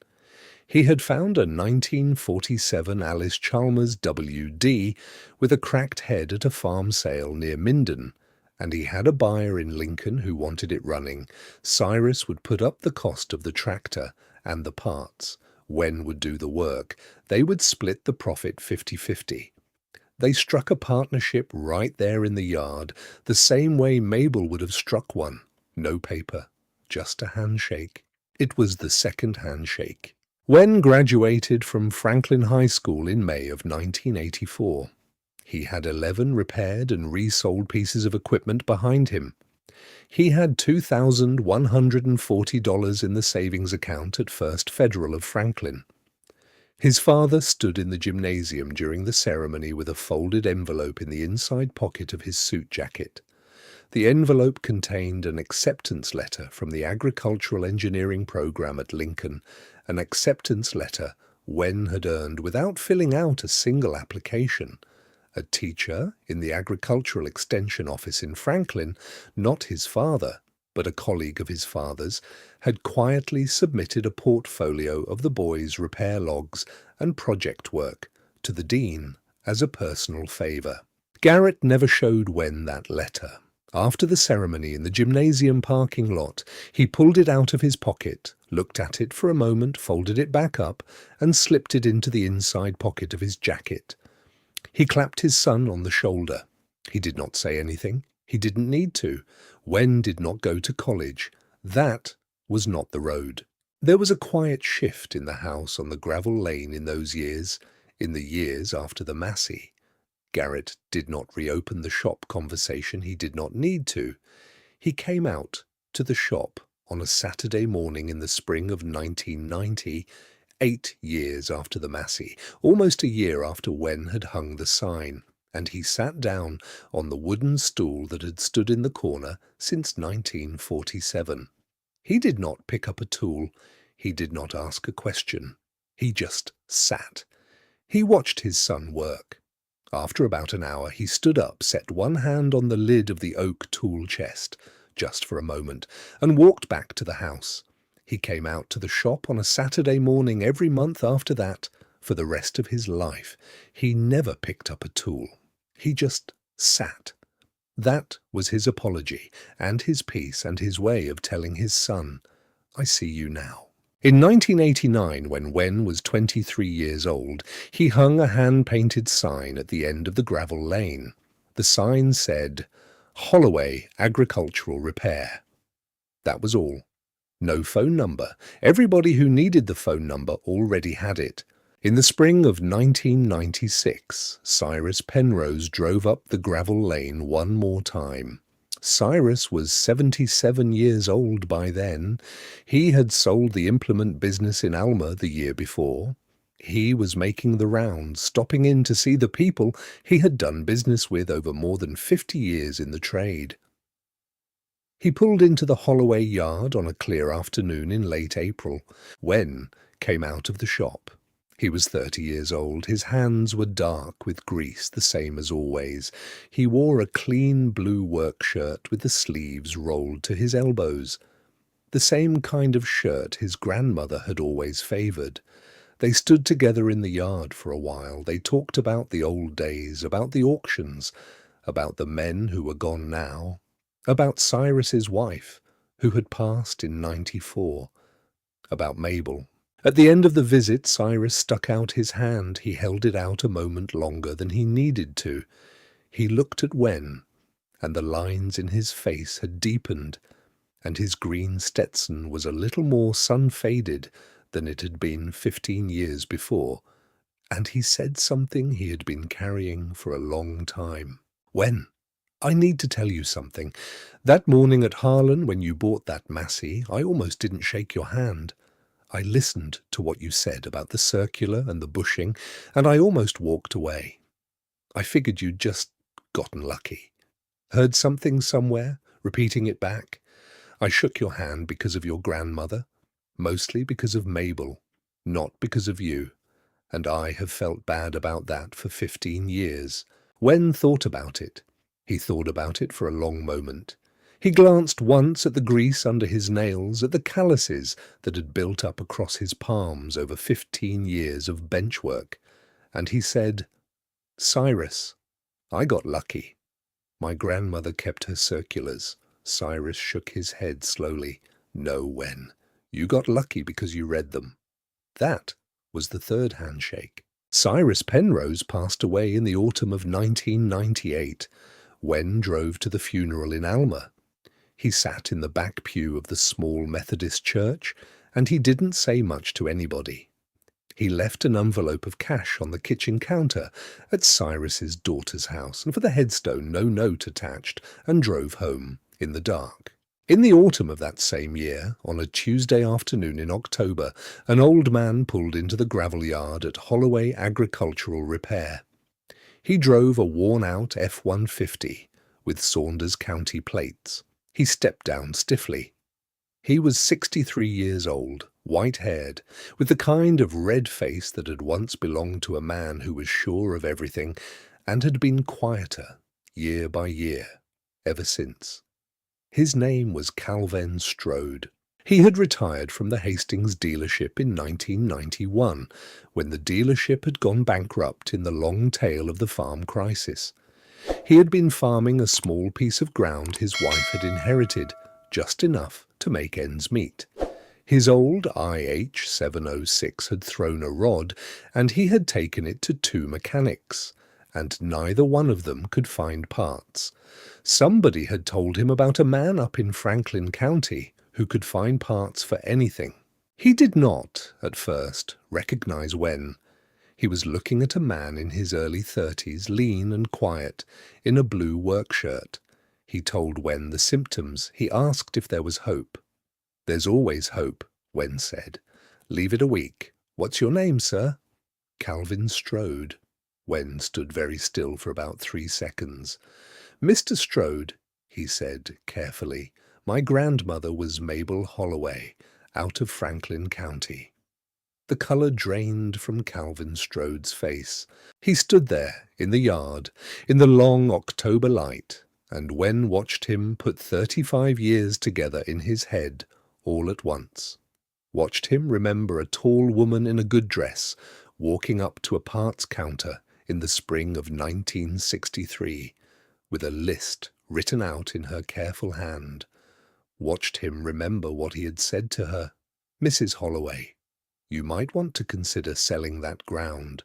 He had found a 1947 Alice Chalmers WD with a cracked head at a farm sale near Minden, and he had a buyer in Lincoln who wanted it running. Cyrus would put up the cost of the tractor and the parts. Wen would do the work. They would split the profit 50-50. They struck a partnership right there in the yard, the same way Mabel would have struck one. No paper, just a handshake. It was the second handshake. Wen graduated from Franklin High School in May of 1984. He had 11 repaired and resold pieces of equipment behind him. He had $2,140 in the savings account at First Federal of Franklin. His father stood in the gymnasium during the ceremony with a folded envelope in the inside pocket of his suit jacket. The envelope contained an acceptance letter from the agricultural engineering program at Lincoln, an acceptance letter Wen had earned without filling out a single application. A teacher in the agricultural extension office in Franklin, not his father, but a colleague of his father's, had quietly submitted a portfolio of the boys' repair logs and project work to the dean as a personal favor. Garrett never showed Wen that letter. After the ceremony in the gymnasium parking lot, he pulled it out of his pocket, looked at it for a moment, folded it back up, and slipped it into the inside pocket of his jacket. He clapped his son on the shoulder. He did not say anything. He didn't need to. Wen did not go to college. That was not the road. There was a quiet shift in the house on the gravel lane in those years, in the years after the Massey. Garrett did not reopen the shop conversation. He did not need to. He came out to the shop on a Saturday morning in the spring of 1990, 8 years after the Massey, almost a year after Wen had hung the sign, and he sat down on the wooden stool that had stood in the corner since 1947. He did not pick up a tool. He did not ask a question. He just sat. He watched his son work. After about an hour, he stood up, set one hand on the lid of the oak tool chest, just for a moment, and walked back to the house. He came out to the shop on a Saturday morning every month after that, for the rest of his life. He never picked up a tool. He just sat. That was his apology, and his piece, and his way of telling his son, "I see you now." In 1989, when Wen was 23 years old, he hung a hand-painted sign at the end of the gravel lane. The sign said, "Holloway Agricultural Repair." That was all. No phone number. Everybody who needed the phone number already had it. In the spring of 1996, Cyrus Penrose drove up the gravel lane one more time. Cyrus was 77 years old by then. He had sold the implement business in Alma the year before. He was making the rounds, stopping in to see the people he had done business with over more than 50 years in the trade. He pulled into the Holloway yard on a clear afternoon in late April. Wen came out of the shop. He was 30 years old. His hands were dark with grease, the same as always. He wore a clean blue work shirt with the sleeves rolled to his elbows. The same kind of shirt his grandmother had always favoured. They stood together in the yard for a while. They talked about the old days, about the auctions, about the men who were gone now, about Cyrus's wife, who had passed in 94, about Mabel. At the end of the visit, Cyrus stuck out his hand. He held it out a moment longer than he needed to. He looked at Wen, and the lines in his face had deepened, and his green Stetson was a little more sun-faded than it had been 15 years before, and he said something he had been carrying for a long time. "Wen, I need to tell you something. That morning at Harlan, when you bought that Massey, I almost didn't shake your hand. I listened to what you said about the circular and the bushing, and I almost walked away. I figured you'd just gotten lucky. Heard something somewhere, repeating it back. I shook your hand because of your grandmother, mostly because of Mabel, not because of you, and I have felt bad about that for 15 years. Wen thought about it. He thought about it for a long moment. He glanced once at the grease under his nails, at the calluses that had built up across his palms over 15 years of bench work, and he said, "Cyrus, I got lucky. My grandmother kept her circulars." Cyrus shook his head slowly. "No, Wen, you got lucky because you read them." That was the third handshake. Cyrus Penrose passed away in the autumn of 1998. Wen drove to the funeral in Alma. He sat in the back pew of the small Methodist church, and he didn't say much to anybody. He left an envelope of cash on the kitchen counter at Cyrus's daughter's house, and for the headstone no note attached, and drove home in the dark. In the autumn of that same year, on a Tuesday afternoon in October, an old man pulled into the gravel yard at Holloway Agricultural Repair. He drove a worn-out F-150 with Saunders County plates. He stepped down stiffly. He was 63 years old, white-haired, with the kind of red face that had once belonged to a man who was sure of everything and had been quieter, year by year, ever since. His name was Calvin Strode. He had retired from the Hastings dealership in 1991, when the dealership had gone bankrupt in the long tail of the farm crisis. He had been farming a small piece of ground his wife had inherited, just enough to make ends meet. His old IH-706 had thrown a rod, and he had taken it to 2 mechanics, and neither one of them could find parts. Somebody had told him about a man up in Franklin County who could find parts for anything. He did not, at first, recognize Wen. He was looking at a man in his early 30s, lean and quiet, in a blue work shirt. He told Wen the symptoms. He asked if there was hope. "There's always hope," Wen said. "Leave it a week. What's your name, sir?" "Calvin Strode." Wen stood very still for about 3 seconds. "Mr. Strode," he said carefully, "my grandmother was Mabel Holloway, out of Franklin County." The colour drained from Calvin Strode's face. He stood there in the yard, in the long October light, and Wen watched him put 35 years together in his head all at once. Watched him remember a tall woman in a good dress walking up to a parts counter in the spring of 1963 with a list written out in her careful hand. Watched him remember what he had said to her. "Mrs. Holloway, you might want to consider selling that ground."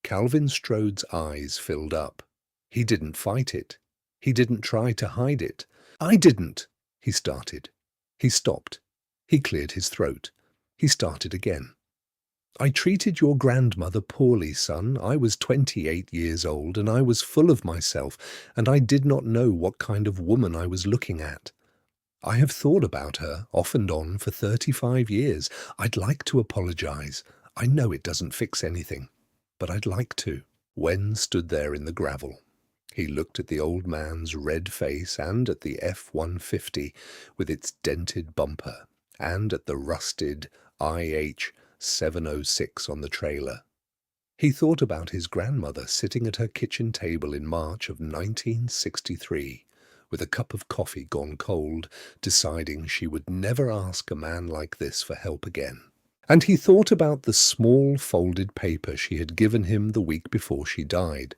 Calvin Strode's eyes filled up. He didn't fight it. He didn't try to hide it. "I didn't," he started. He stopped. He cleared his throat. He started again. "I treated your grandmother poorly, son. I was 28 years old, and I was full of myself, and I did not know what kind of woman I was looking at. I have thought about her, off and on, for 35 years. I'd like to apologize. I know it doesn't fix anything, but I'd like to." Wen stood there in the gravel. He looked at the old man's red face and at the F-150 with its dented bumper and at the rusted IH-706 on the trailer. He thought about his grandmother sitting at her kitchen table in March of 1963 with a cup of coffee gone cold, deciding she would never ask a man like this for help again. And he thought about the small folded paper she had given him the week before she died,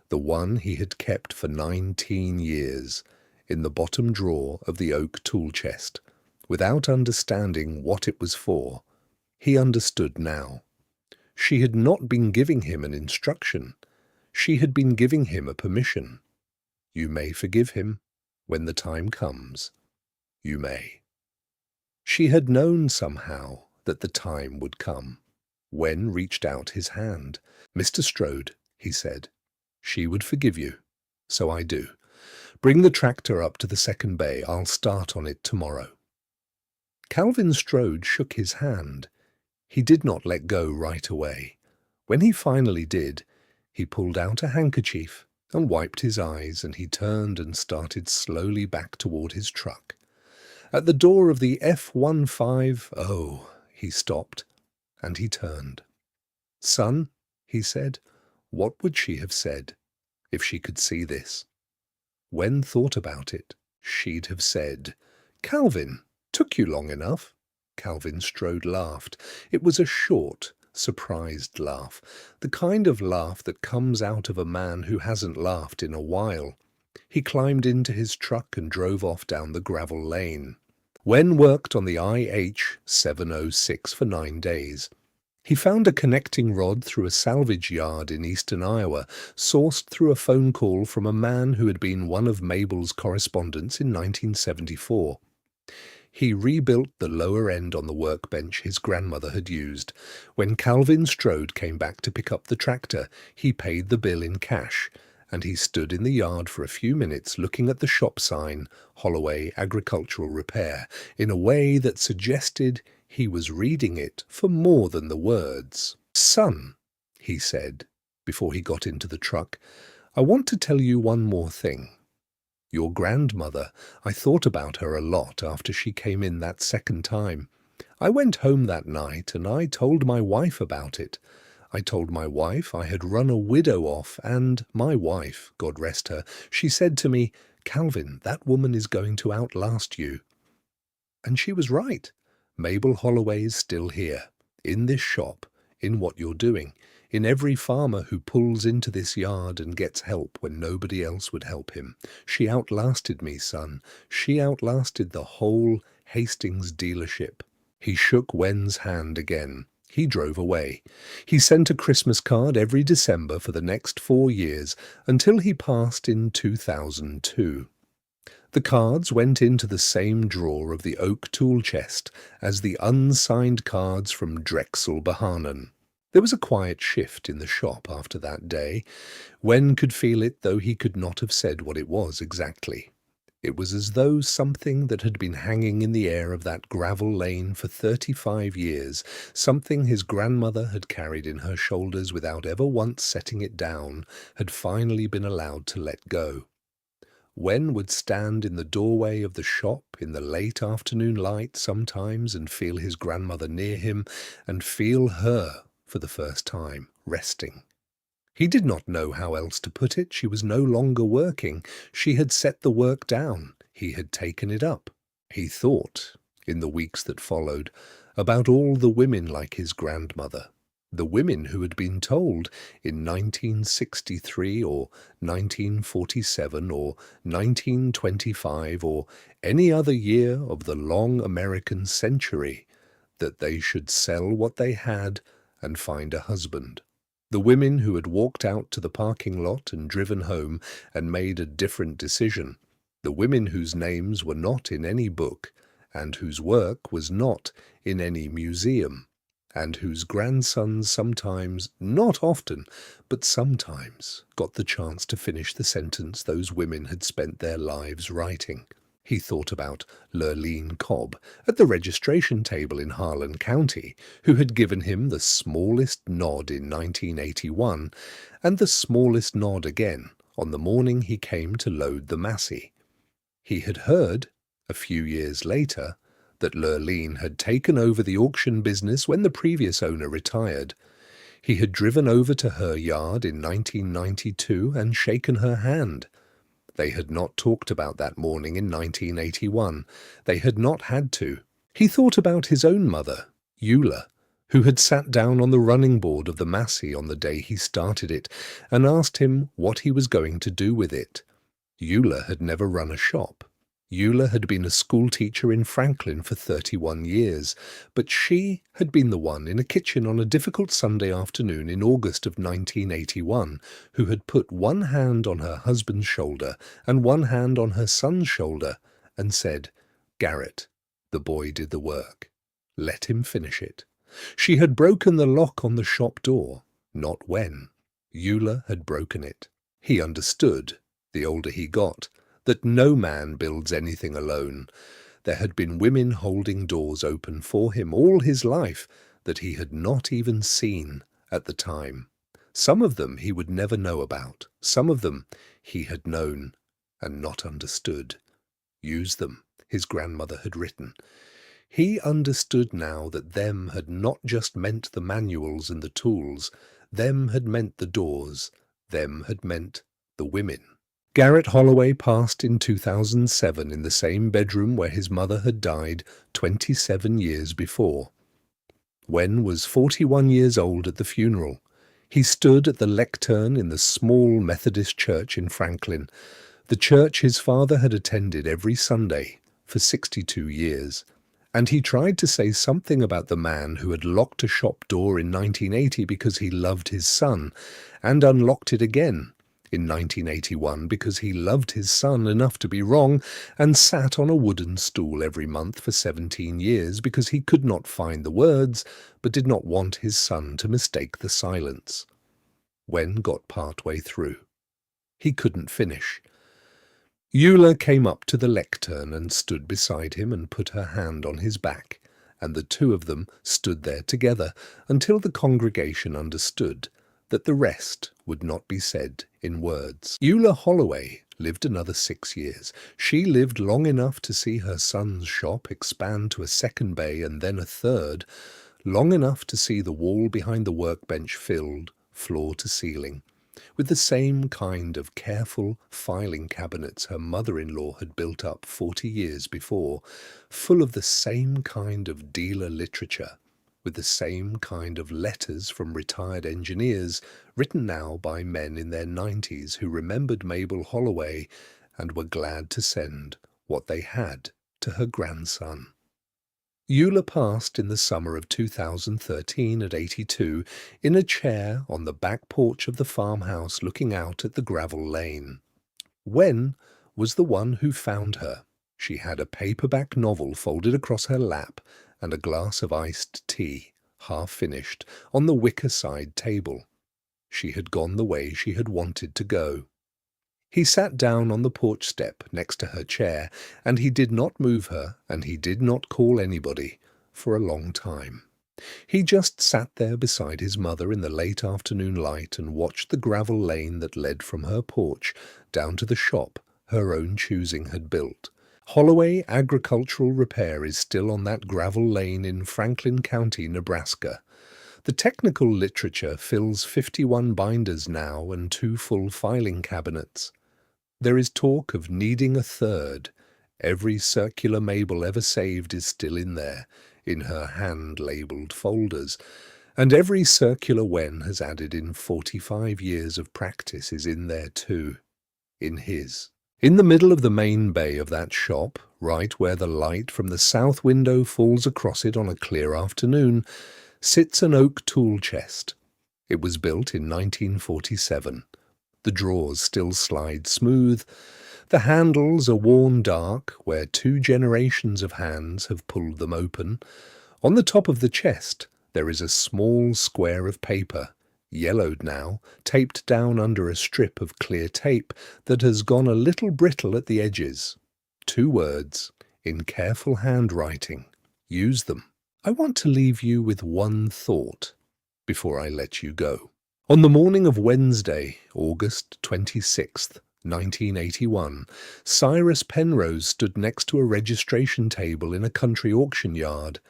the one he had kept for 19 years, in the bottom drawer of the oak tool chest, without understanding what it was for. He understood now. She had not been giving him an instruction. She had been giving him a permission. You may forgive him when the time comes. You may. She had known somehow that the time would come. Wen reached out his hand. "Mr. Strode," he said, "she would forgive you. So I do. Bring the tractor up to the second bay. I'll start on it tomorrow." Calvin Strode shook his hand. He did not let go right away. When he finally did, he pulled out a handkerchief and wiped his eyes, and he turned and started slowly back toward his truck. At the door of the F-150, he stopped, and he turned. "Son," he said, "what would she have said if she could see this?" Wen thought about it. She'd have said, "Calvin, took you long enough." Calvin Strode laughed. It was a short, surprised laugh, the kind of laugh that comes out of a man who hasn't laughed in a while. He climbed into his truck and drove off down the gravel lane. Wen worked on the IH-706 for 9 days. He found a connecting rod through a salvage yard in eastern Iowa, sourced through a phone call from a man who had been one of Mabel's correspondents in 1974. He rebuilt the lower end on the workbench his grandmother had used. When Calvin Strode came back to pick up the tractor, he paid the bill in cash, and he stood in the yard for a few minutes looking at the shop sign, Holloway Agricultural Repair, in a way that suggested he was reading it for more than the words. "Son," he said, before he got into the truck, "I want to tell you one more thing. Your grandmother, I thought about her a lot after she came in that second time. I went home that night and I told my wife about it. I told my wife I had run a widow off, and my wife, God rest her, she said to me, 'Calvin, that woman is going to outlast you.' And she was right. Mabel Holloway is still here, in this shop, in what you're doing. in every farmer who pulls into this yard and gets help when nobody else would help him. She outlasted me, son. She outlasted the whole Hastings dealership." He shook Wen's hand again. He drove away. He sent a Christmas card every December for the next 4 years until he passed in 2002. The cards went into the same drawer of the oak tool chest as the unsigned cards from Drexel Bahanan. There was a quiet shift in the shop after that day. Wen could feel it, though he could not have said what it was exactly. It was as though something that had been hanging in the air of that gravel lane for 35 years, something his grandmother had carried in her shoulders without ever once setting it down, had finally been allowed to let go. Wen would stand in the doorway of the shop in the late afternoon light sometimes and feel his grandmother near him, and feel her for the first time, resting. He did not know how else to put it. She was no longer working. She had set the work down. He had taken it up. He thought, in the weeks that followed, about all the women like his grandmother, the women who had been told in 1963 or 1947 or 1925 or any other year of the long American century that they should sell what they had and find a husband. The women who had walked out to the parking lot and driven home and made a different decision. The women whose names were not in any book and whose work was not in any museum, and whose grandsons sometimes, not often, but sometimes, got the chance to finish the sentence those women had spent their lives writing. He thought about Lurleen Cobb at the registration table in Harlan County, who had given him the smallest nod in 1981 and the smallest nod again on the morning he came to load the Massey. He had heard, a few years later, that Lurleen had taken over the auction business when the previous owner retired. He had driven over to her yard in 1992 and shaken her hand. They had not talked about that morning in 1981. They had not had to. He thought about his own mother, Eula, who had sat down on the running board of the Massey on the day he started it and asked him what he was going to do with it. Eula had never run a shop. Eula had been a school teacher in Franklin for 31 years, but she had been the one in a kitchen on a difficult Sunday afternoon in August of 1981 who had put one hand on her husband's shoulder and one hand on her son's shoulder and said, "Garrett, the boy did the work. Let him finish it." She had broken the lock on the shop door, not Wen. Eula had broken it. He understood, the older he got, that no man builds anything alone. There had been women holding doors open for him all his life that he had not even seen at the time. Some of them he would never know about. Some of them he had known and not understood. Use them, his grandmother had written. He understood now that them had not just meant the manuals and the tools. Them had meant the doors. Them had meant the women. Garrett Holloway passed in 2007 in the same bedroom where his mother had died 27 years before. Wen was 41 years old at the funeral. He stood at the lectern in the small Methodist church in Franklin, the church his father had attended every Sunday for 62 years, and he tried to say something about the man who had locked a shop door in 1980 because he loved his son, and unlocked it again in 1981 because he loved his son enough to be wrong, and sat on a wooden stool every month for 17 years because he could not find the words but did not want his son to mistake the silence. Wen got part way through. He couldn't finish. Eula came up to the lectern and stood beside him and put her hand on his back, and the two of them stood there together until the congregation understood that the rest would not be said in words. Eula Holloway lived another 6 years. She lived long enough to see her son's shop expand to a second bay and then a third, long enough to see the wall behind the workbench filled, floor to ceiling, with the same kind of careful filing cabinets her mother-in-law had built up 40 years before, full of the same kind of dealer literature, with the same kind of letters from retired engineers, written now by men in their 90s who remembered Mabel Holloway and were glad to send what they had to her grandson. Eula passed in the summer of 2013 at 82 in a chair on the back porch of the farmhouse looking out at the gravel lane. Wen was the one who found her. She had a paperback novel folded across her lap and a glass of iced tea, half finished, on the wicker side table. She had gone the way she had wanted to go. He sat down on the porch step next to her chair, and he did not move her, and he did not call anybody, for a long time. He just sat there beside his mother in the late afternoon light and watched the gravel lane that led from her porch down to the shop her own choosing had built. Holloway Agricultural Repair is still on that gravel lane in Franklin County, Nebraska. The technical literature fills 51 binders now and 2 full filing cabinets. There is talk of needing a third. Every circular Mabel ever saved is still in there, in her hand-labelled folders, and every circular Wen has added in 45 years of practice is in there too, in his. In the middle of the main bay of that shop, right where the light from the south window falls across it on a clear afternoon, sits an oak tool chest. It was built in 1947. The drawers still slide smooth. The handles are worn dark, where 2 generations of hands have pulled them open. On the top of the chest there is a small square of paper, yellowed now, taped down under a strip of clear tape that has gone a little brittle at the edges. 2 words, in careful handwriting. Use them. I want to leave you with one thought before I let you go. On the morning of Wednesday, August 26th, 1981, Cyrus Penrose stood next to a registration table in a country auction yard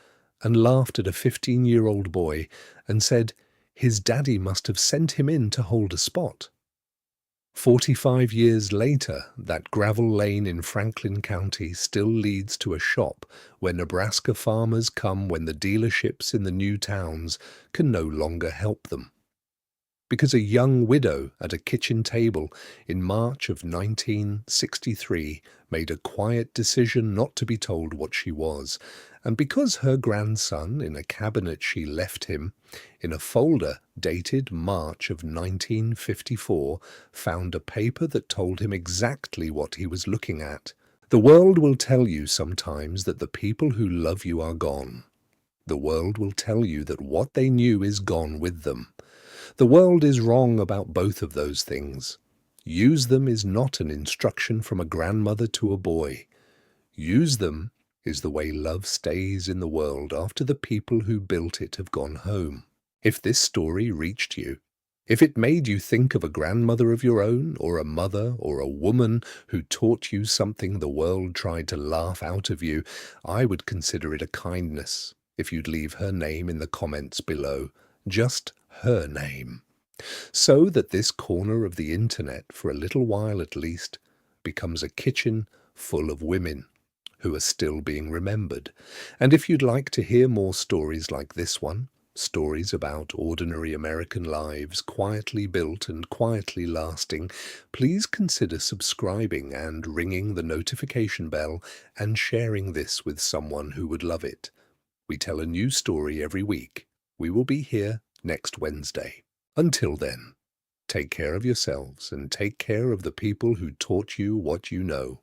and laughed at a 15-year-old boy and said his daddy must have sent him in to hold a spot. 45 years later, that gravel lane in Franklin County still leads to a shop where Nebraska farmers come when the dealerships in the new towns can no longer help them. Because a young widow at a kitchen table in March of 1963 made a quiet decision not to be told what she was, and because her grandson, in a cabinet she left him, in a folder dated March of 1954, found a paper that told him exactly what he was looking at. The world will tell you sometimes that the people who love you are gone. The world will tell you that what they knew is gone with them. The world is wrong about both of those things. Use them is not an instruction from a grandmother to a boy. Use them is the way love stays in the world after the people who built it have gone home. If this story reached you, if it made you think of a grandmother of your own, or a mother, or a woman who taught you something the world tried to laugh out of you, I would consider it a kindness if you'd leave her name in the comments below. Just her name, so that this corner of the internet, for a little while at least, becomes a kitchen full of women who are still being remembered. And if you'd like to hear more stories like this one, stories about ordinary American lives, quietly built and quietly lasting, please consider subscribing and ringing the notification bell and sharing this with someone who would love it. We tell a new story every week. We will be here next Wednesday. Until then, take care of yourselves and take care of the people who taught you what you know.